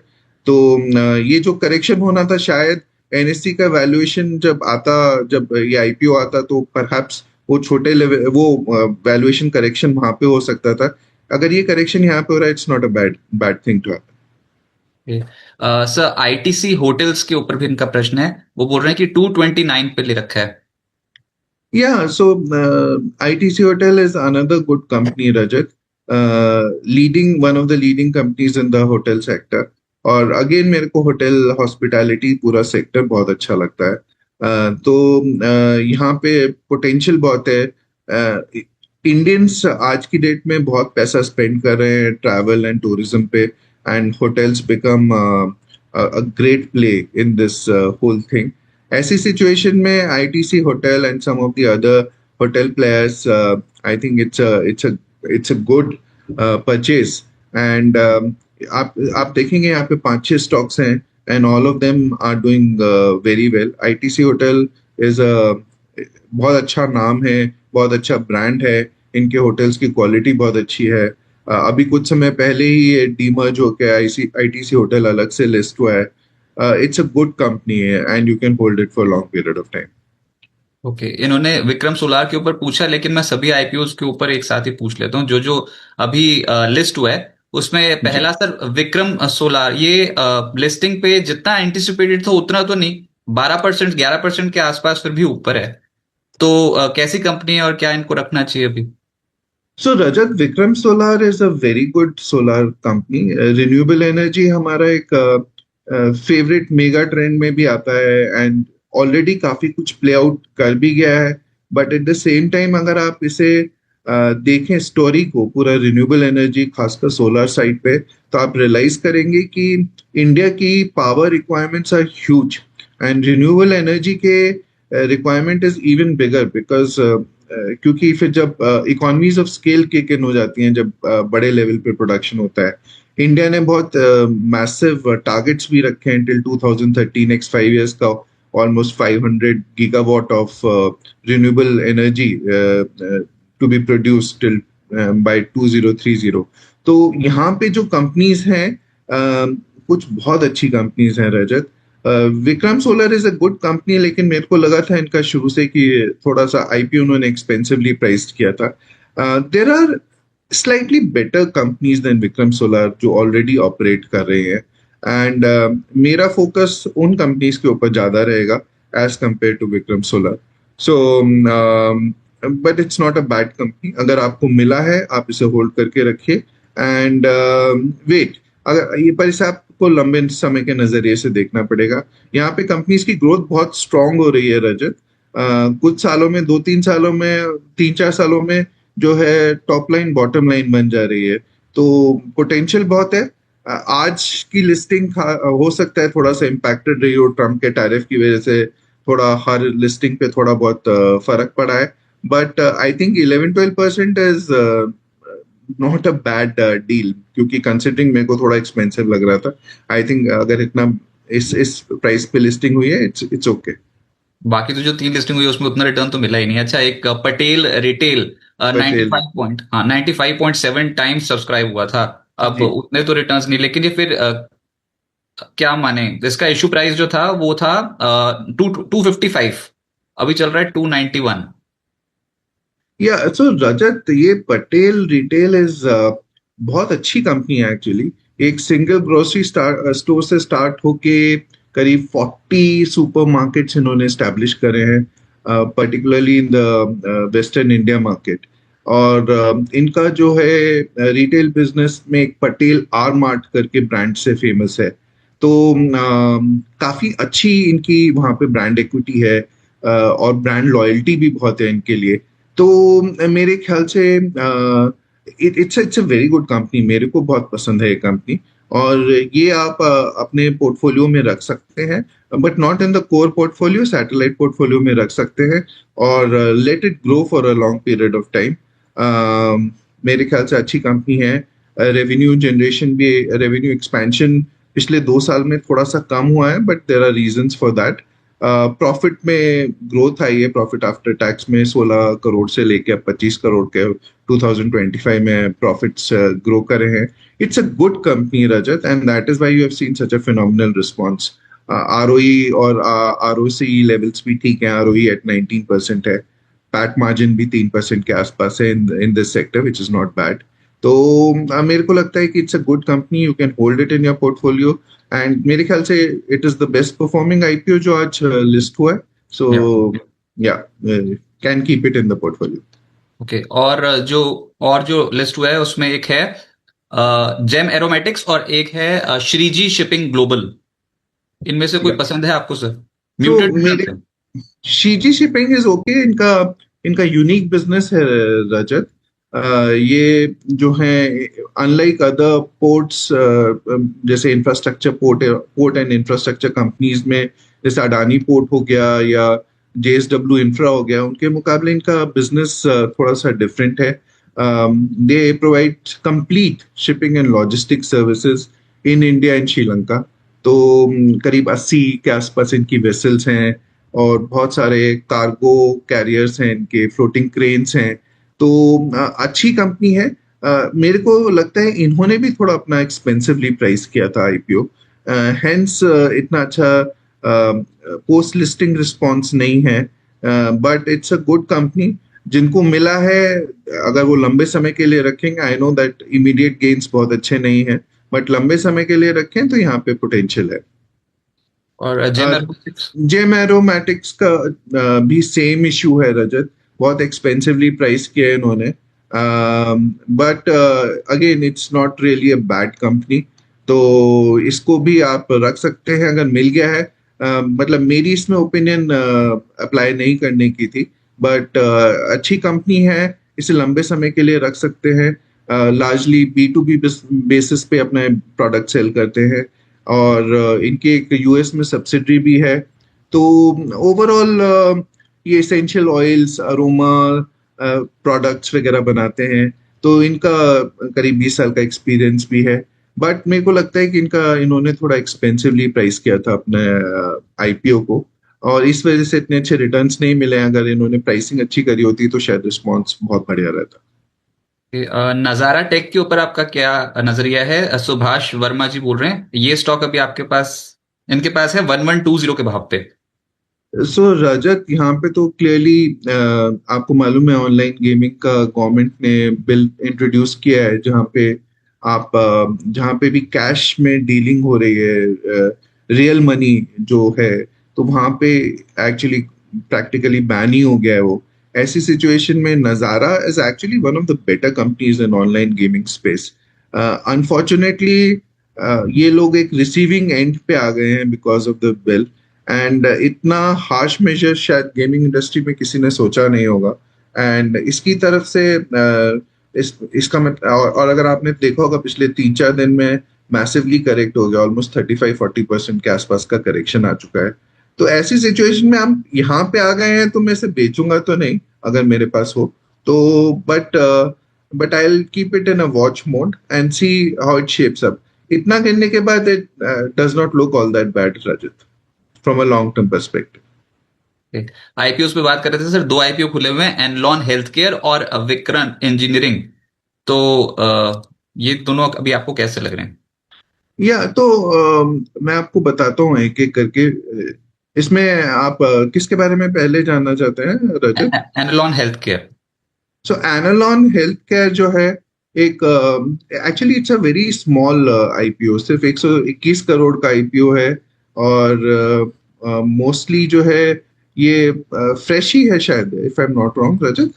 तो ये जो करेक्शन होना था, शायद एनएससी का वैल्यूएशन जब ये आईपीओ आता तो परहैप्स वो छोटे लेवल, वो वैल्यूएशन करेक्शन वहां पे हो सकता था। अगर ये करेक्शन यहाँ पे हो रहा है, it's not a bad bad thing to happen. Sir ITC hotels के ऊपर भी इनका प्रश्न है, वो बोल रहे हैं कि 229 पे ले रखा है। Yeah, so ITC Hotel is another good company, Rajat. Leading one of the leading companies in the hotel sector. और अगेन मेरे को होटल हॉस्पिटैलिटी पूरा सेक्टर बहुत अच्छा लगता है। तो यहाँ पे पोटेंशियल बहुत है। इंडियंस आज की डेट में बहुत पैसा स्पेंड कर रहे हैं ट्रैवल एंड टूरिज्म पे, and hotels become a great play in this whole thing. ऐसी सिचुएशन में ITC hotel and some of the other hotel players, I think it's a good purchase. And आप देखेंगे यहाँ पे 5-6 स्टॉक्स हैं and all of them are doing very well. ITC hotel is a बहुत अच्छा नाम है, बहुत अच्छा ब्रांड है, इनके होटल्स की क्वालिटी बहुत अच्छी है। अभी कुछ समय पहले ही ये डीमर्ज होकर आईटीसी होटल अलग से लिस्ट हुआ है। इट्स अ गुड कंपनी है and you can hold it for long period of time. Okay, इन्होंने विक्रम सोलार के ऊपर पूछा, लेकिन मैं सभी आईपीओस के ऊपर एक साथ ही पूछ लेता हूँ जो जो अभी लिस्ट हुआ है उसमें। जी। पहला सर विक्रम सोलार, ये लिस्टिंग पे जितना एंटिसिपेटेड था उतना तो नहीं, 12% 11% के आसपास फिर भी ऊपर है। तो कैसी कंपनी है और क्या इनको रखना चाहिए अभी? So Rajat, Vikram Solar is a very good solar company. Renewable energy हमारा एक फेवरेट मेगा ट्रेंड में भी आता है एंड ऑलरेडी काफी कुछ प्ले आउट कर भी गया है। But at the same time अगर आप इसे देखें स्टोरी को, पूरा रिन्यूएबल एनर्जी खासकर सोलर साइड पे, तो आप रियलाइज करेंगे कि इंडिया की power requirements are huge and renewable energy के requirement is even bigger because क्योंकि फिर जब economies of scale kick in हो जाती हैं, जब बड़े लेवल पे प्रोडक्शन होता है। इंडिया ने बहुत मैसिव टारगेट्स भी रखे हैं टिल 2030, नेक्स्ट 5 इयर्स का, almost 500 gigawatt of renewable energy to be produced till by 2030। तो यहाँ पे जो कंपनीज हैं, कुछ बहुत अच्छी कंपनीज हैं Rajat. Vikram Solar is a good company, लेकिन मेरे को लगा था इनका शुरू से कि थोड़ा सा आईपीओ उन्होंने एक्सपेंसिवली प्राइस्ड किया था। There are slightly better companies than Vikram Solar जो ऑलरेडी ऑपरेट कर रहे हैं एंड मेरा फोकस उन कंपनीज के ऊपर ज्यादा रहेगा as compare to Vikram Solar. So but it's not a bad company. अगर आपको मिला है आप इसे होल्ड करके रखिए एंड वेट। अगर ये, पर इसे आपको लंबे समय के नजरिए से देखना पड़ेगा। यहाँ पे कंपनीज की ग्रोथ बहुत स्ट्रांग हो रही है रजत। कुछ सालों में, 2-3 सालों में, 3-4 सालों में जो है टॉप लाइन बॉटम लाइन बन जा रही है। तो पोटेंशियल बहुत है। आज की लिस्टिंग हो सकता है थोड़ा सा इम्पैक्टेड रही हो ट्रम्प के टैरिफ की वजह से, थोड़ा हर लिस्टिंग पे थोड़ा बहुत फर्क पड़ा है। But I think 11-12% is not a bad deal, क्योंकि कंसिडरिंग मेरे को थोड़ा एक्सपेंसिव लग रहा था। आई थिंक अगर इतना इस प्राइस पे लिस्टिंग हुई है, इट्स ओके। बाकी तो जो 3 लिस्टिंग हुई उसमें उतना रिटर्न तो मिला ही नहीं। अच्छा, एक Patel retail, ninety Patel. Five point हाँ 95.7 टाइम्स सब्सक्राइब हुआ था। अब जी। उतने तो रिटर्न्स नहीं, लेकिन ये फिर क्या माने, इसका इशू प्राइस जो था वो था 255, अभी चल रहा है 291। या सो रजत, ये पटेल रिटेल इज बहुत अच्छी कंपनी है एक्चुअली। एक सिंगल ग्रोसरी स्टोर से स्टार्ट होके करीब 40 सुपरमार्केट्स इन्होंने स्टैब्लिश करे हैं, particularly in the western India market. और इनका जो है रिटेल बिजनेस में एक पटेल आर मार्ट करके ब्रांड से फेमस है। तो काफी अच्छी इनकी वहाँ पे ब्रांड इक्विटी है और ब्रांड लॉयल्टी भी बहुत है इनके लिए। तो मेरे ख्याल से it's a very good company. मेरे को बहुत पसंद है ये कंपनी, और ये आप अपने पोर्टफोलियो में रख सकते हैं, but not in the core portfolio, satellite portfolio में रख सकते हैं और let it grow for a long period of time. मेरे ख्याल से अच्छी कंपनी है। रेवेन्यू जनरेशन भी, रेवेन्यू एक्सपेंशन पिछले 2 साल में थोड़ा सा कम हुआ है, but there are reasons for that. Profit में ग्रोथ आई है, प्रॉफिट आफ्टर टैक्स में 16 करोड़ से लेके अब 25 करोड़ के 2025 में प्रॉफिट्स ग्रो करे हैं। It's a good company Rajat, and that is why you have seen such a phenomenal response. ROE और आरओसी लेवल्स भी ठीक हैं। आरओई एट 19% है, पैट मार्जिन भी 3% के आसपास है in this sector, which is not bad. तो मेरे को लगता है कि it's a good company, you can hold it in your portfolio and मेरे ख्याल से it is the best performing IPO जो आज लिस्ट हुआ है। सो या, can keep it in the portfolio. Okay, और जो लिस्ट हुआ है उसमें एक है जेम एरोमेटिक्स और एक है श्रीजी शिपिंग ग्लोबल। इनमें से कोई या, पसंद है आपको सर? सो म्यूटेड मेरे, रिटर्न्स शीजी शिपिंग इज ओके। इनका इनका यूनिक बिजनेस है रजत। ये जो है, अनलाइक अदर पोर्ट्स, जैसे infrastructure port and infrastructure companies में, जैसे अडानी पोर्ट हो गया या जेएसडब्ल्यू इंफ्रा हो गया, उनके मुकाबले इनका बिजनेस थोड़ा सा डिफरेंट है। They provide complete shipping and logistic services in India and Sri Lanka. तो करीब 80 के आसपास इनकी वेसल्स हैं और बहुत सारे कार्गो कैरियर्स हैं, इनके फ्लोटिंग क्रेन्स हैं। तो अच्छी कंपनी है। मेरे को लगता है इन्होंने भी थोड़ा अपना एक्सपेंसिवली प्राइस किया था आईपीओ, हेंस इतना अच्छा पोस्ट लिस्टिंग रिस्पॉन्स नहीं है, but it's a good company जिनको मिला है। अगर वो लंबे समय के लिए रखेंगे, I know that immediate gains बहुत अच्छे नहीं है, बट लंबे समय के लिए रखें तो यहाँ पे पोटेंशियल है। और जेम एरोबोटिक्स? जेम एरोमैटिक्स का भी सेम इशू है रजत, बहुत एक्सपेंसिवली प्राइस किया है इन्होंने, but again it's not really a bad company, तो इसको भी आप रख सकते हैं अगर मिल गया है। मतलब मेरी इसमें ओपिनियन अप्लाई नहीं करने की थी, बट अच्छी कंपनी है, इसे लंबे समय के लिए रख सकते हैं। Largely B to B basis पे अपने प्रोडक्ट सेल करते हैं, और इनके एक यूएस में सब्सिडरी भी है। तो ओवरऑल ये एसेंशियल ऑयल्स, अरोमा प्रोडक्ट्स वगैरह बनाते हैं, तो इनका करीब 20 साल का एक्सपीरियंस भी है। बट मेरे को लगता है कि इन्होंने थोड़ा एक्सपेंसिवली प्राइस किया था अपने आईपीओ को, और इस वजह से इतने अच्छे रिटर्न्स नहीं मिले। अगर इन्होंने प्राइसिंग अच्छी करी होती तो शायद रिस्पॉन्स बहुत बढ़िया रहता। नजारा टेक के ऊपर आपका क्या नजरिया है? सुभाष वर्मा जी बोल रहे हैं, ये स्टॉक अभी आपके पास, इनके पास है 1120 के भाव पे। सो रजत, यहाँ पे तो क्लियरली आपको मालूम है ऑनलाइन गेमिंग का गवर्नमेंट ने बिल इंट्रोड्यूस किया है, जहाँ पे आप जहाँ पे भी कैश में डीलिंग हो रही है, रियल मनी जो है, तो वहाँ पे एक्चुअली प्रैक्टिकली बैन ही हो गया है वो। ऐसी सिचुएशन में नज़ारा is actually one of the better companies in online gaming space. Unfortunately ये लोग एक रिसीविंग एंड पे आ गए हैं because of the bill, and इतना हार्श मेजर शायद गेमिंग इंडस्ट्री में किसी ने सोचा नहीं होगा। एंड इसकी तरफ से इसका और अगर आपने देखा होगा पिछले 3-4 दिन में मैसिवली करेक्ट हो गया, ऑलमोस्ट 35-40% के आसपास का करेक्शन आ चुका है। तो ऐसी सिचुएशन में हम यहाँ पे आ गए हैं, तो मैं इसे बेचूंगा तो नहीं अगर मेरे पास हो तो, but I will keep it in a watch mode and see how it shapes up. इतना गिरने के बाद it does not look all that bad Rajat, from a long term perspective. IPO पे बात कर रहे थे सर, दो आईपीओ खुले हुए हैं, एनलॉन हेल्थ केयर और विक्रन इंजीनियरिंग। तो ये दोनों अभी आपको कैसे लग रहे हैं? या तो मैं आपको बताता हूँ एक एक करके। इसमें आप किसके बारे में पहले जानना चाहते हैं रजत? एनलॉन हेल्थ केयर। सो एनालॉन हेल्थ केयर जो है, एक actually it's a very small IPO, सिर्फ 121 करोड़ का आईपीओ है, और मोस्टली जो है ये फ्रेश ही है शायद, if I am not wrong Rajat,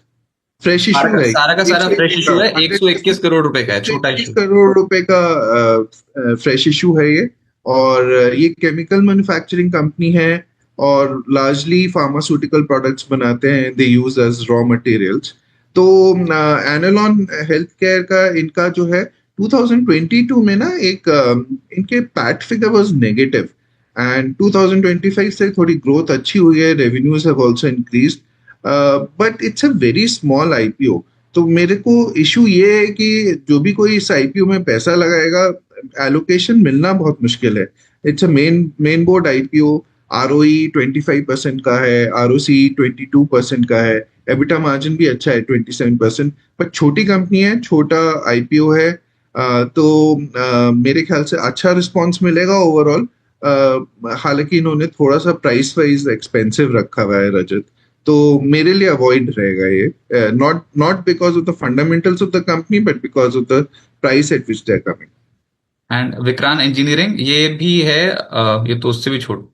fresh issue है। सारा का सारा फ्रेश 121 का इशू है, 121 100% करोड़ रुपए का है, छोटा 121 इशू। करोड़ रुपए का फ्रेश इशू है ये। और ये केमिकल मैन्युफैक्चरिंग कंपनी है, और लार्जली फार्मास्यूटिकल प्रोडक्ट्स बनाते हैं, दे यूज एज रॉ मटेरियल्स। तो एनालॉन हेल्थ केयर का इनका जो है 2022 में ना एक इनके PAT figure was negative, and 2025 से थोड़ी ग्रोथ अच्छी हुई है, revenues have also increased, but it's a very small IPO. तो मेरे को इशू ये है कि जो भी कोई इस आईपीओ में पैसा लगाएगा, एलोकेशन मिलना बहुत मुश्किल है। It's a main board IPO, ROE 25% का है, आरओसी 22% का है, एबिटा मार्जिन भी अच्छा है 27%, पर छोटी कंपनी है, छोटा आईपीओ है। तो मेरे ख्याल से अच्छा रिस्पॉन्स मिलेगा ओवरऑल। हालांकि इन्होंने थोड़ा सा प्राइस वाइज एक्सपेंसिव रखा हुआ है रजत, तो मेरे लिए अवॉइड रहेगा ये, not not because of the fundamentals of the company, but because of the price at which they are coming. And Vikrant Engineering ये भी है, ये तो उससे भी छोट,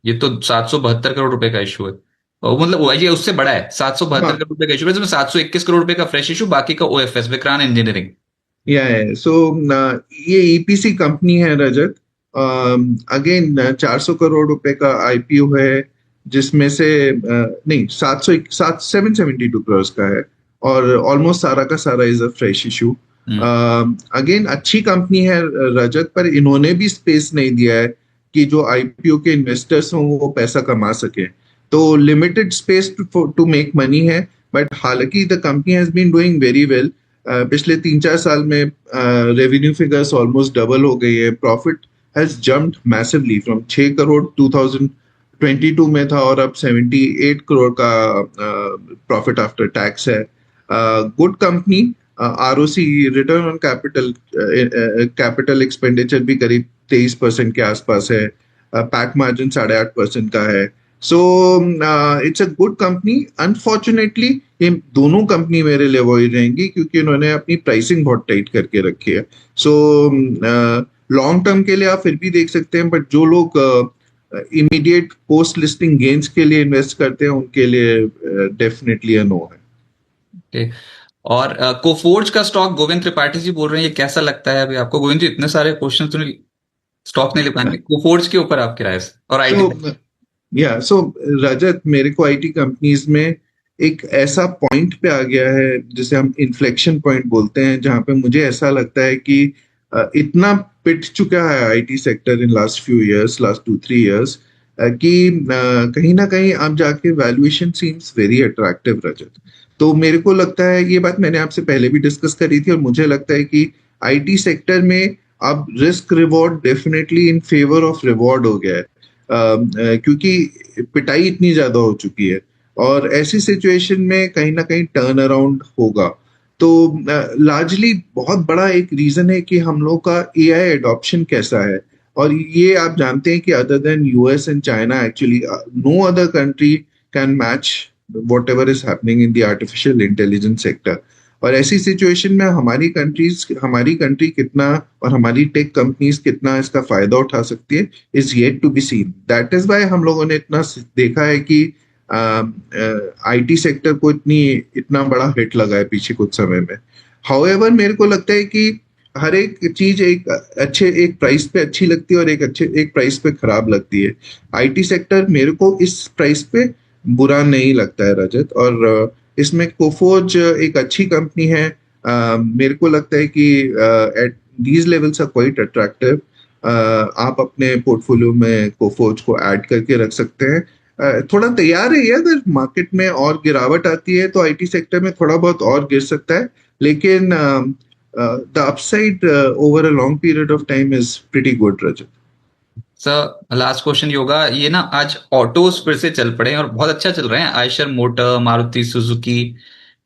ये तो 772 करोड़ रुपए का इशू है। मतलब ये उससे बड़ा है, 772 हाँ, करोड़ रुपए का इशू है, जिसमें 721 करोड़ रुपए का फ्रेश इशू, बाकी का ओएफएस विक्रांत इंजीनियरिंग। या सो ये ईपीसी कंपनी है रजत। अगेन 400 करोड़ रुपए का आईपीओ है, जिसमें से नहीं, 772 करोड़ का है, और ऑलमोस्ट सारा का सारा is a fresh issue. Again अच्छी कंपनी है रजत, पर इन्होंने भी स्पेस नहीं दिया है कि जो आईपीओ के इन्वेस्टर्स हों वो पैसा कमा सके, तो limited space to make money है। बट हालांकि the company has been doing very well. पिछले 3-4 साल में रेवेन्यू फिगर्स ऑलमोस्ट डबल हो गई है, profit has jumped massively from 6 crore 2022 में था, और अब 78 करोड़ का प्रॉफिट आफ्टर टैक्स है। Good company, ROC, return on capital, capital expenditure भी करीब 23% के आसपास है। पैक मार्जिन 8.5% का है। So it's a good company. Unfortunately ये दोनों कंपनी मेरे लिए वही रहेंगी, क्योंकि उन्होंने अपनी प्राइसिंग बहुत टाइट करके रखी है। सो लॉन्ग टर्म के लिए आप फिर भी देख सकते हैं, बट जो लोग इमीडिएट पोस्ट लिस्टिंग गेन्स के लिए इन्वेस्ट करते हैं उनके लिए डेफिनेटली नो है। Okay. और कोफोर्ज का स्टॉक गोविंद त्रिपाठी जी बोल रहे हैं, ये कैसा लगता है अभी आपको? गोविंद जी, इतने सारे क्वेश्चन तो स्टॉक नहीं ले पाएंगे, कोफोर्ज के ऊपर आपकी राय है और सो आईटी। सो रजत, मेरे को आईटी कंपनीज में एक ऐसा पॉइंट पे आ गया है जिसे हम इन्फ्लेक्शन पॉइंट बोलते हैं, जहां पे मुझे ऐसा लगता है कि इतना पिट चुका है IT sector in last few years, last 2-3 years, कि कहीं ना कहीं अब जाके वैल्यूएशन सीम्स वेरी अट्रैक्टिव रजत। तो मेरे को लगता है, ये बात मैंने आपसे पहले भी डिस्कस करी थी, और मुझे लगता है कि आईटी सेक्टर में अब risk reward definitely in favour of reward हो गया है। क्योंकि पिटाई इतनी ज्यादा हो चुकी है, और ऐसी सिचुएशन में कहीं ना कहीं टर्न अराउंड होगा। तो लार्जली बहुत बड़ा एक रीजन है कि हम लोग का एआई एडॉप्शन कैसा है। और ये आप जानते हैं कि other than US and China, actually no other country can match whatever is happening in the artificial intelligence sector. और ऐसी सिचुएशन में हमारी कंट्री कितना, और हमारी टेक कंपनीज कितना इसका फायदा उठा सकती है, is yet to be seen. That is why हम लोगों ने इतना देखा है कि आईटी सेक्टर को इतना बड़ा हिट लगा है पीछे कुछ समय में। हाउएवर मेरे को लगता है कि हर एक चीज एक प्राइस पे अच्छी लगती है, और एक प्राइस पे खराब लगती है। आईटी सेक्टर मेरे को इस प्राइस पे बुरा नहीं लगता है रजत। और इसमें कोफोर्ज एक अच्छी कंपनी है। मेरे को लगता है कि at these levels are quite attractive. आप अपने पोर्टफोलियो में कोफोर्ज को ऐड करके रख सकते हैं। थोड़ा तैयार है ये, अगर मार्केट में और गिरावट आती है तो आईटी सेक्टर में थोड़ा बहुत और गिर सकता है, लेकिन the upside over a long period of time is pretty good Rajat. Sir last question ये होगा, ये ना आज ऑटोज फिर से चल पड़े हैं और बहुत अच्छा चल रहे हैं। आयशर मोटर, मारुति सुजुकी,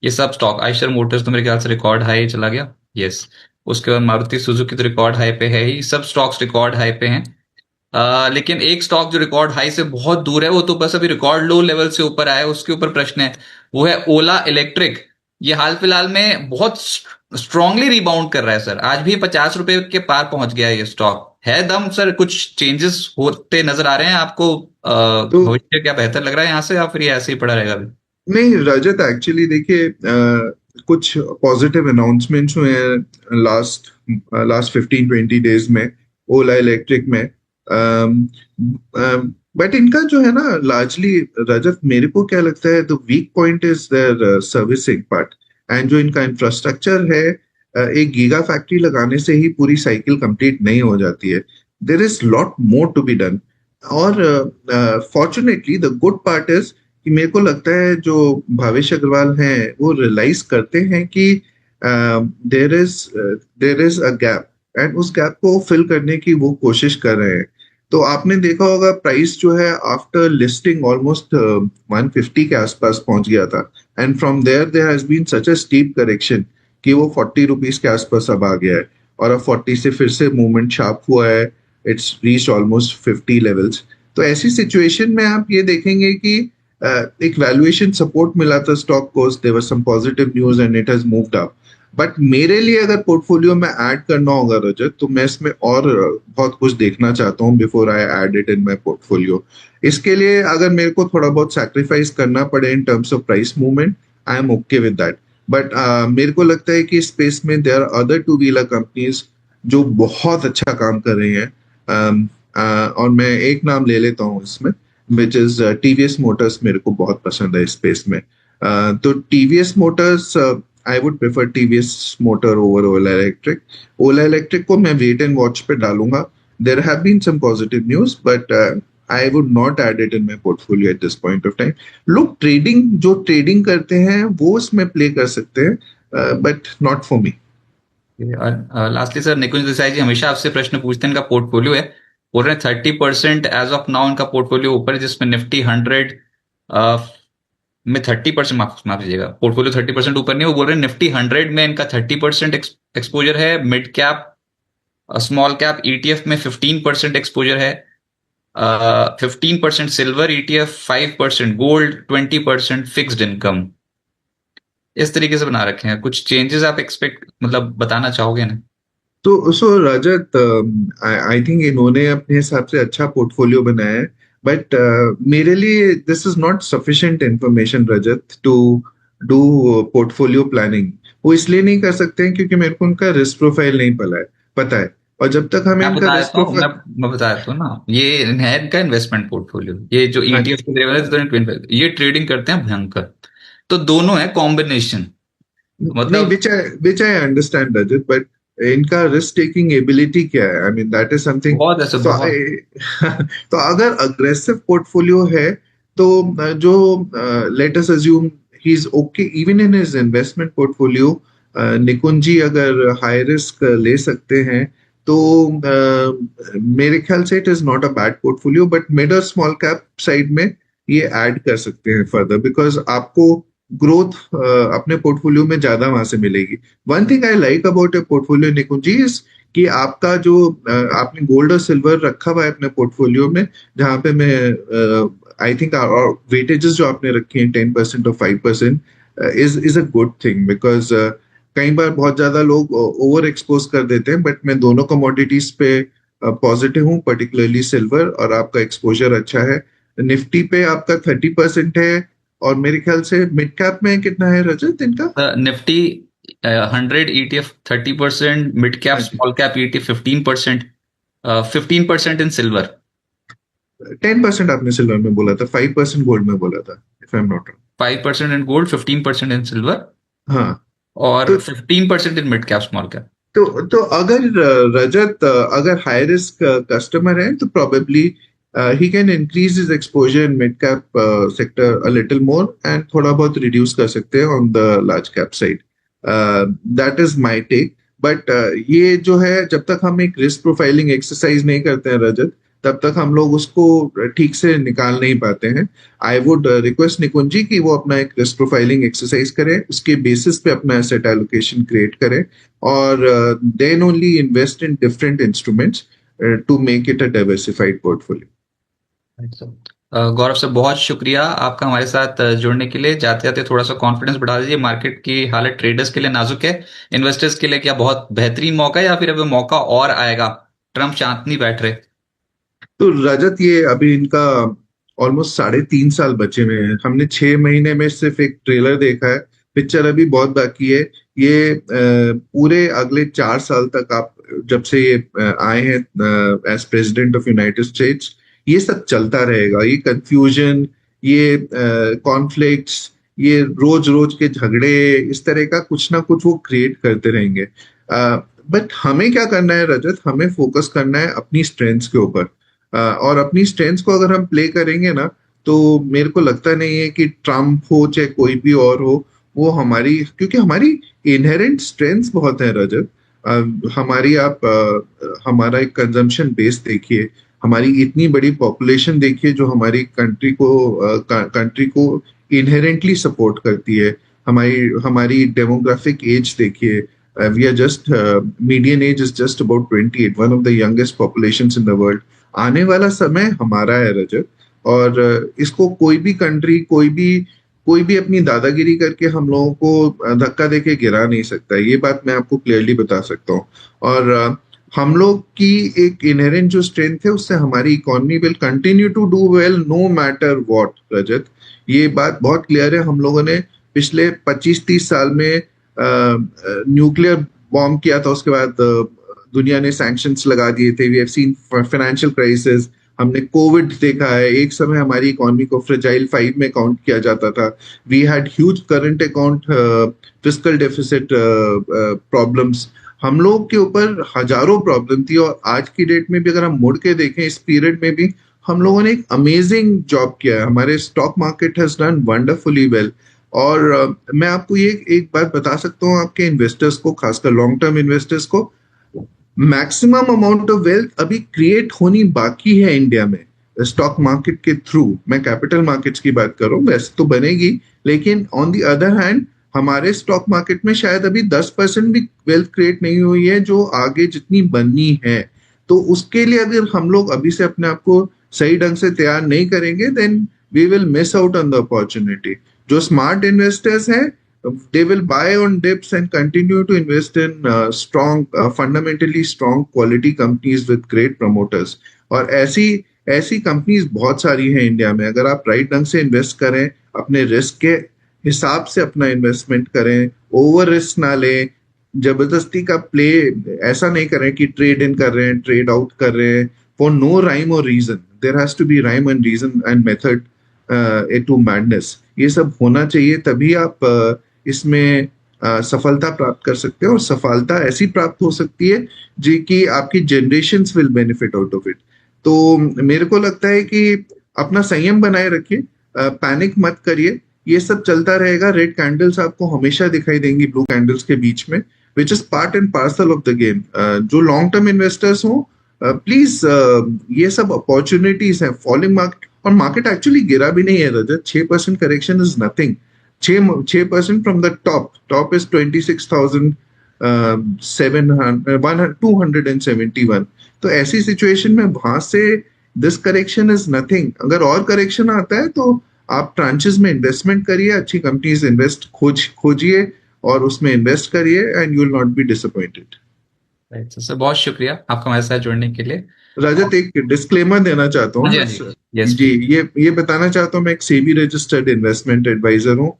ये सब स्टॉक। आयशर मोटर्स तो मेरे ख्याल से रिकॉर्ड हाई चला गया। यस। उसके बाद मारुति सुजुकी तो रिकॉर्ड हाई पे है ही, सब स्टॉक्स रिकॉर्ड हाई पे हैं। लेकिन एक स्टॉक जो रिकॉर्ड हाई से बहुत दूर है, वो तो बस अभी रिकॉर्ड लो लेवल से ऊपर आया है, उसके ऊपर प्रश्न है। वो है ओला इलेक्ट्रिक। ये हाल फिलहाल में बहुत स्ट्रांगली रिबाउंड कर रहा है सर, आज भी 50 रुपए के पार पहुंच गया है ये स्टॉक। है दम सर? कुछ चेंजेस होते नजर आ रहे हैं आपको? तो भविष्य क्या बेहतर लग रहा है यहाँ से, या फिर ये ऐसे ही पड़ा रहेगा अभी? नहीं रजत, एक्चुअली देखिए, कुछ पॉजिटिव अनाउंसमेंट्स हुए हैं लास्ट लास्ट 15-20 डेज में ओला इलेक्ट्रिक में। बट इनका जो है ना, लार्जली रजत, मेरे को क्या लगता है, the weak point is their servicing part. And जो इनका इंफ्रास्ट्रक्चर है, एक गीगा फैक्ट्री लगाने से ही पूरी साइकिल कंप्लीट नहीं हो जाती है। There is lot more to be done. और fortunately the good part is कि मेरे को लगता है जो भावेश अग्रवाल हैं वो रियलाइज करते हैं कि there is a gap, and उस गैप को फिल करने की वो कोशिश कर रहे हैं। तो आपने देखा होगा प्राइस जो है आफ्टर लिस्टिंग ऑलमोस्ट 150 के आसपास पहुंच गया था, and from there has been such a steep correction कि वो 40 रुपीज के आसपास अब आ गया है, और अब 40 से फिर से मूवमेंट शार्प हुआ है। It's reach almost 50 levels. तो ऐसी सिचुएशन में आप ये देखेंगे कि एक वैल्यूएशन सपोर्ट मिला था स्टॉक को, there were some positive news and it has moved up. But मेरे लिए अगर पोर्टफोलियो में ऐड करना होगा रजत, तो मैं इसमें और बहुत कुछ देखना चाहता हूँ before I add it in my portfolio. इसके लिए अगर मेरे को थोड़ा बहुत सैक्रिफाइस करना पड़े in terms of price movement, I am okay with that. But मेरे को लगता है कि स्पेस में there are other two wheeler companies जो बहुत अच्छा काम कर रही हैं। और मैं एक नाम ले लेता हूँ इसमें, विच इज टीवीएस मोटर्स। मेरे को बहुत पसंद है इस स्पेस में। तो TVS Motors, I would prefer TVS motor over Ola Electric. Ola Electric को मैं वेट एंड वॉच पे डालूंगा। There have been some positive news, but I would not add it in my portfolio at this point of time. लोग जो trading करते हैं वो इसमें प्ले कर सकते हैं, बट नॉट फॉर मी। और लास्टली सर, निकुंज देसाई जी हमेशा आपसे प्रश्न पूछते हैं, इनका पोर्टफोलियो है, बोल रहे हैं 30% एज ऑफ नाउ इनका पोर्टफोलियो ऊपर है, जिसमें निफ्टी 100, में 30%, माफ माफ कीजिएगा, पोर्टफोलियो 30% ऊपर नहीं, वो बोल रहे हैं निफ्टी 100 में इनका 30% एक्सपोजर है, mid cap small cap ETF में 15% एक्सपोजर है, 15% silver ETF, 5% gold, 20% fixed income. इस तरीके से बना रखे हैं। कुछ चेंजेस आप एक्सपेक्ट मतलब बताना चाहोगे ना? तो सो रजत, आई थिंक इन्होंने अपने हिसाब से अच्छा पोर्टफोलियो बनाया है, बट मेरे लिए this is not sufficient information Rajat to do portfolio planning. वो इसलिए नहीं कर सकते हैं क्योंकि मेरे को उनका रिस्क प्रोफाइल नहीं पता है। और जब तक हमें मैं इनका बता रिस्क देता हूँ, प्रोफाइल। मैं बता देता हूँ ना, ये है इनका इन्वेस्टमेंट पोर्टफोलियो। ये जो हाँ ईटीएफ जी। के लेवल है, तो ये ट्रेडिंग करते हैं भयंकर। तो दोनों है कॉम्बिनेशन, नहीं, मतलब विच आई अंडरस्टैंड रजत, बट इनका रिस्क टेकिंग एबिलिटी क्या है? I mean that is something. बहुत ऐसे तो बहुत। तो अगर अग्रेसिव पोर्टफोलियो है तो जो let us assume he is okay even in his investment portfolio, Nikunj ji अगर हाई रिस्क ले सकते हैं तो मेरे ख्याल से it is not a bad portfolio, but mid और स्मॉल कैप साइड में ये ऐड कर सकते हैं फर्दर, बिकॉज आपको ग्रोथ अपने पोर्टफोलियो में ज्यादा वहां से मिलेगी। One thing I like about a portfolio Nikunj ji is कि आपका जो आपने गोल्ड और सिल्वर रखा हुआ है अपने पोर्टफोलियो में, जहां पे मैं आई थिंक वेटेजेस जो आपने रखे हैं 10% और 5% is a good thing, because कई बार बहुत ज्यादा लोग ओवर एक्सपोज कर देते हैं, बट मैं दोनों कमोडिटीज पे पॉजिटिव हूँ, पर्टिकुलरली सिल्वर, और आपका एक्सपोजर अच्छा है। निफ्टी पे आपका 30% है, और मेरे ख्याल से मिड कैप में कितना है रजत इनका? निफ्टी 100 ईटीएफ 30%, मिड कैप हाँ जी। Small cap ETF 15%, 15% in silver. 10% आपने सिल्वर में बोला था, 5% गोल्ड में बोला था, if I am not wrong. 5% in gold, 15% in silver, हाँ। और तो 15% in mid cap small cap. तो अगर रजत अगर हाई रिस्क कस्टमर है तो probably he can increase his exposure in mid cap sector a little more, and थोड़ा बहुत रिड्यूस कर सकते हैं on the large cap side. That is my take. But ये जो है, जब तक हम एक रिस्क प्रोफाइलिंग एक्सरसाइज नहीं करते हैं रजत, तब तक हम लोग उसको ठीक से निकाल नहीं पाते हैं। आई वुड रिक्वेस्ट निकुंज जी कि वो अपना एक रिस्क प्रोफाइलिंग एक्सरसाइज करें, उसके बेसिस पे अपना एसेट एलोकेशन क्रिएट करें, और then only invest in different instruments to make it a diversified portfolio. Gaurav sir, बहुत शुक्रिया आपका हमारे साथ जुड़ने के लिए। जाते जाते थोड़ा सा कॉन्फिडेंस बढ़ा दीजिए। मार्केट की हालत ट्रेडर्स के लिए नाजुक है, इन्वेस्टर्स के लिए क्या बहुत बेहतरीन मौका है, या फिर अभी मौका और आएगा? ट्रम्प शांत नहीं बैठ रहे। तो रजत, ये अभी इनका ऑलमोस्ट 3.5 साल बचे हुए हैं। हमने 6 महीने में सिर्फ एक ट्रेलर देखा है, पिक्चर अभी बहुत बाकी है। ये पूरे अगले 4 साल तक, आप जब से ये आए हैं as president of United States, ये सब चलता रहेगा। ये कंफ्यूजन, ये कॉन्फ्लिक्ट्स, ये रोज रोज के झगड़े, इस तरह का कुछ ना कुछ वो क्रिएट करते रहेंगे। बट हमें क्या करना है रजत? हमें फोकस करना है अपनी स्ट्रेंथ्स के ऊपर। और अपनी स्ट्रेंथ्स को अगर हम प्ले करेंगे ना, तो मेरे को लगता नहीं है कि ट्रम्प हो चाहे कोई भी और हो, वो हमारी, क्योंकि हमारी इनहेरेंट स्ट्रेंथ्स बहुत है रजत। हमारी आप हमारा एक कंजम्पशन बेस देखिए, हमारी इतनी बड़ी पॉपुलेशन देखिए जो हमारी कंट्री को इनहेरेंटली सपोर्ट करती है। हमारी हमारी डेमोग्राफिक एज देखिए, we are just median age is just about 28, one of the youngest populations in the world. आने वाला समय हमारा है रजत, और इसको कोई भी अपनी दादागिरी करके हम लोगों को धक्का देके गिरा नहीं सकता। ये बात मैं आपको क्लियरली बता सकता हूँ। और हम लोग की एक इनहेरेंट जो स्ट्रेंथ है, उससे हमारी economy will continue to do well no matter what Rajat. ये बात बहुत क्लियर है। हम लोगों ने पिछले 25-30 साल में न्यूक्लियर बॉम्ब किया था, उसके बाद दुनिया ने सैंक्शंस लगा दिए थे। We have seen financial crisis, हमने कोविड देखा है। एक समय हमारी इकोनॉमी को फ्रेजाइल 5 में काउंट किया जाता था। We had huge current account fiscal deficit problems. हम लोग के ऊपर हजारों प्रॉब्लम थी, और आज की डेट में भी अगर हम मुड़ के देखें, इस पीरियड में भी हम लोगों ने एक अमेजिंग जॉब किया है। हमारे stock market has done wonderfully well. और मैं आपको ये एक बात बता सकता हूँ, आपके इन्वेस्टर्स को, खासकर लॉन्ग टर्म इन्वेस्टर्स को, मैक्सिमम अमाउंट ऑफ वेल्थ अभी क्रिएट होनी बाकी है इंडिया में। स्टॉक मार्केट के थ्रू, मैं कैपिटल मार्केट्स की बात कर रहा हूँ, वैसे तो बनेगी, लेकिन ऑन द अदर हैंड हमारे स्टॉक मार्केट में शायद अभी 10% भी वेल्थ क्रिएट नहीं हुई है जो आगे जितनी बननी है। तो उसके लिए अगर हम लोग अभी से अपने आप को सही ढंग से तैयार नहीं करेंगे, then we will miss out on the opportunity. जो स्मार्ट इन्वेस्टर्स हैं, they will buy on dips and continue to invest in strong, fundamentally strong quality companies with great promoters। और ऐसी ऐसी कंपनीज बहुत सारी हैं इंडिया में। अगर आप राइट ढंग से इन्वेस्ट करें, अपने रिस्क के हिसाब से अपना इन्वेस्टमेंट करें, ओवर रिस्क ना लें, जबरदस्ती का प्ले ऐसा नहीं करें कि ट्रेड इन कर रहे हैं, ट्रेड आउट कर रहे हैं फॉर नो राइम और reason. There has to be rhyme and reason and method to madness. ये सब होना चाहिए, तभी आप इसमें सफलता प्राप्त कर सकते हैं, और सफलता ऐसी प्राप्त हो सकती है जी कि आपकी generations will benefit out of it. तो मेरे को लगता है कि अपना संयम बनाए रखिए, पैनिक मत करिए, ये सब चलता रहेगा। रेड कैंडल्स आपको हमेशा दिखाई देंगी ब्लू कैंडल्स के बीच में, which is part and parcel of the game. जो लॉन्ग टर्म इन्वेस्टर्स हो, प्लीज ये सब अपॉर्चुनिटीज हैं। फॉलिंग मार्केट, और मार्केट एक्चुअली गिरा भी नहीं है रजत, 6% correction is nothing. 6% from the top is 26,271। तो ऐसी सिचुएशन में वहां से दिस करेक्शन इज नथिंग। अगर और करेक्शन आता है तो आप ट्रांचेस में इन्वेस्टमेंट करिए, अच्छी कंपनीज इन्वेस्ट खोजिए और उसमें इन्वेस्ट करिए, and you will not be disappointed. Right sir, बहुत शुक्रिया आपका हमारे साथ जुड़ने के लिए। रजत, एक डिस्क्लेमर देना चाहता हूँ हाँ जी, बस। यस जी, ये बताना चाहता हूँ, मैं एक सेबी रजिस्टर्ड इन्वेस्टमेंट एडवाइजर हूँ।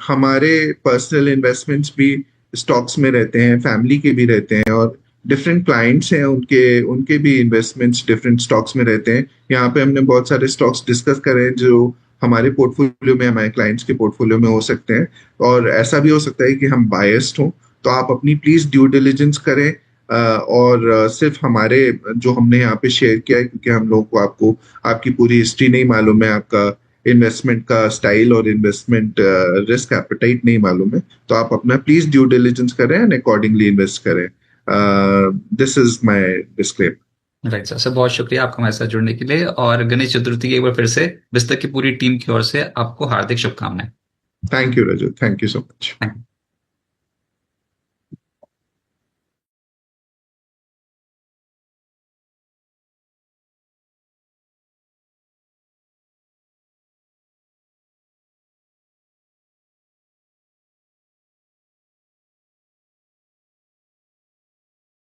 हमारे पर्सनल इन्वेस्टमेंट्स भी स्टॉक्स में रहते हैं, फैमिली के भी रहते हैं, और डिफरेंट क्लाइंट्स हैं, उनके उनके भी इन्वेस्टमेंट्स डिफरेंट स्टॉक्स में रहते हैं। यहाँ पे हमने बहुत सारे स्टॉक्स डिस्कस करे हैं जो हमारे पोर्टफोलियो में, हमारे क्लाइंट्स के पोर्टफोलियो में हो सकते हैं, और ऐसा भी हो सकता है कि हम बायस्ड हों। तो आप अपनी प्लीज ड्यू डिलिजेंस करें, और सिर्फ हमारे जो हमने यहाँ पे शेयर किया है, क्योंकि हम लोग को आपको आपकी पूरी हिस्ट्री नहीं मालूम है, आपका इन्वेस्टमेंट का स्टाइल और इन्वेस्टमेंट रिस्क एपेटाइट नहीं मालूम है, तो आप अपना प्लीज ड्यू डिलिजेंस करें एंड अकॉर्डिंगली इन्वेस्ट करें। This is my disclaimer. Right sir, बहुत शुक्रिया आपका हमारे साथ जुड़ने के लिए, और गणेश चतुर्थी की एक बार फिर से बिस्तर की पूरी टीम की ओर से आपको हार्दिक शुभकामनाएं। Thank you Rajat, thank you so much.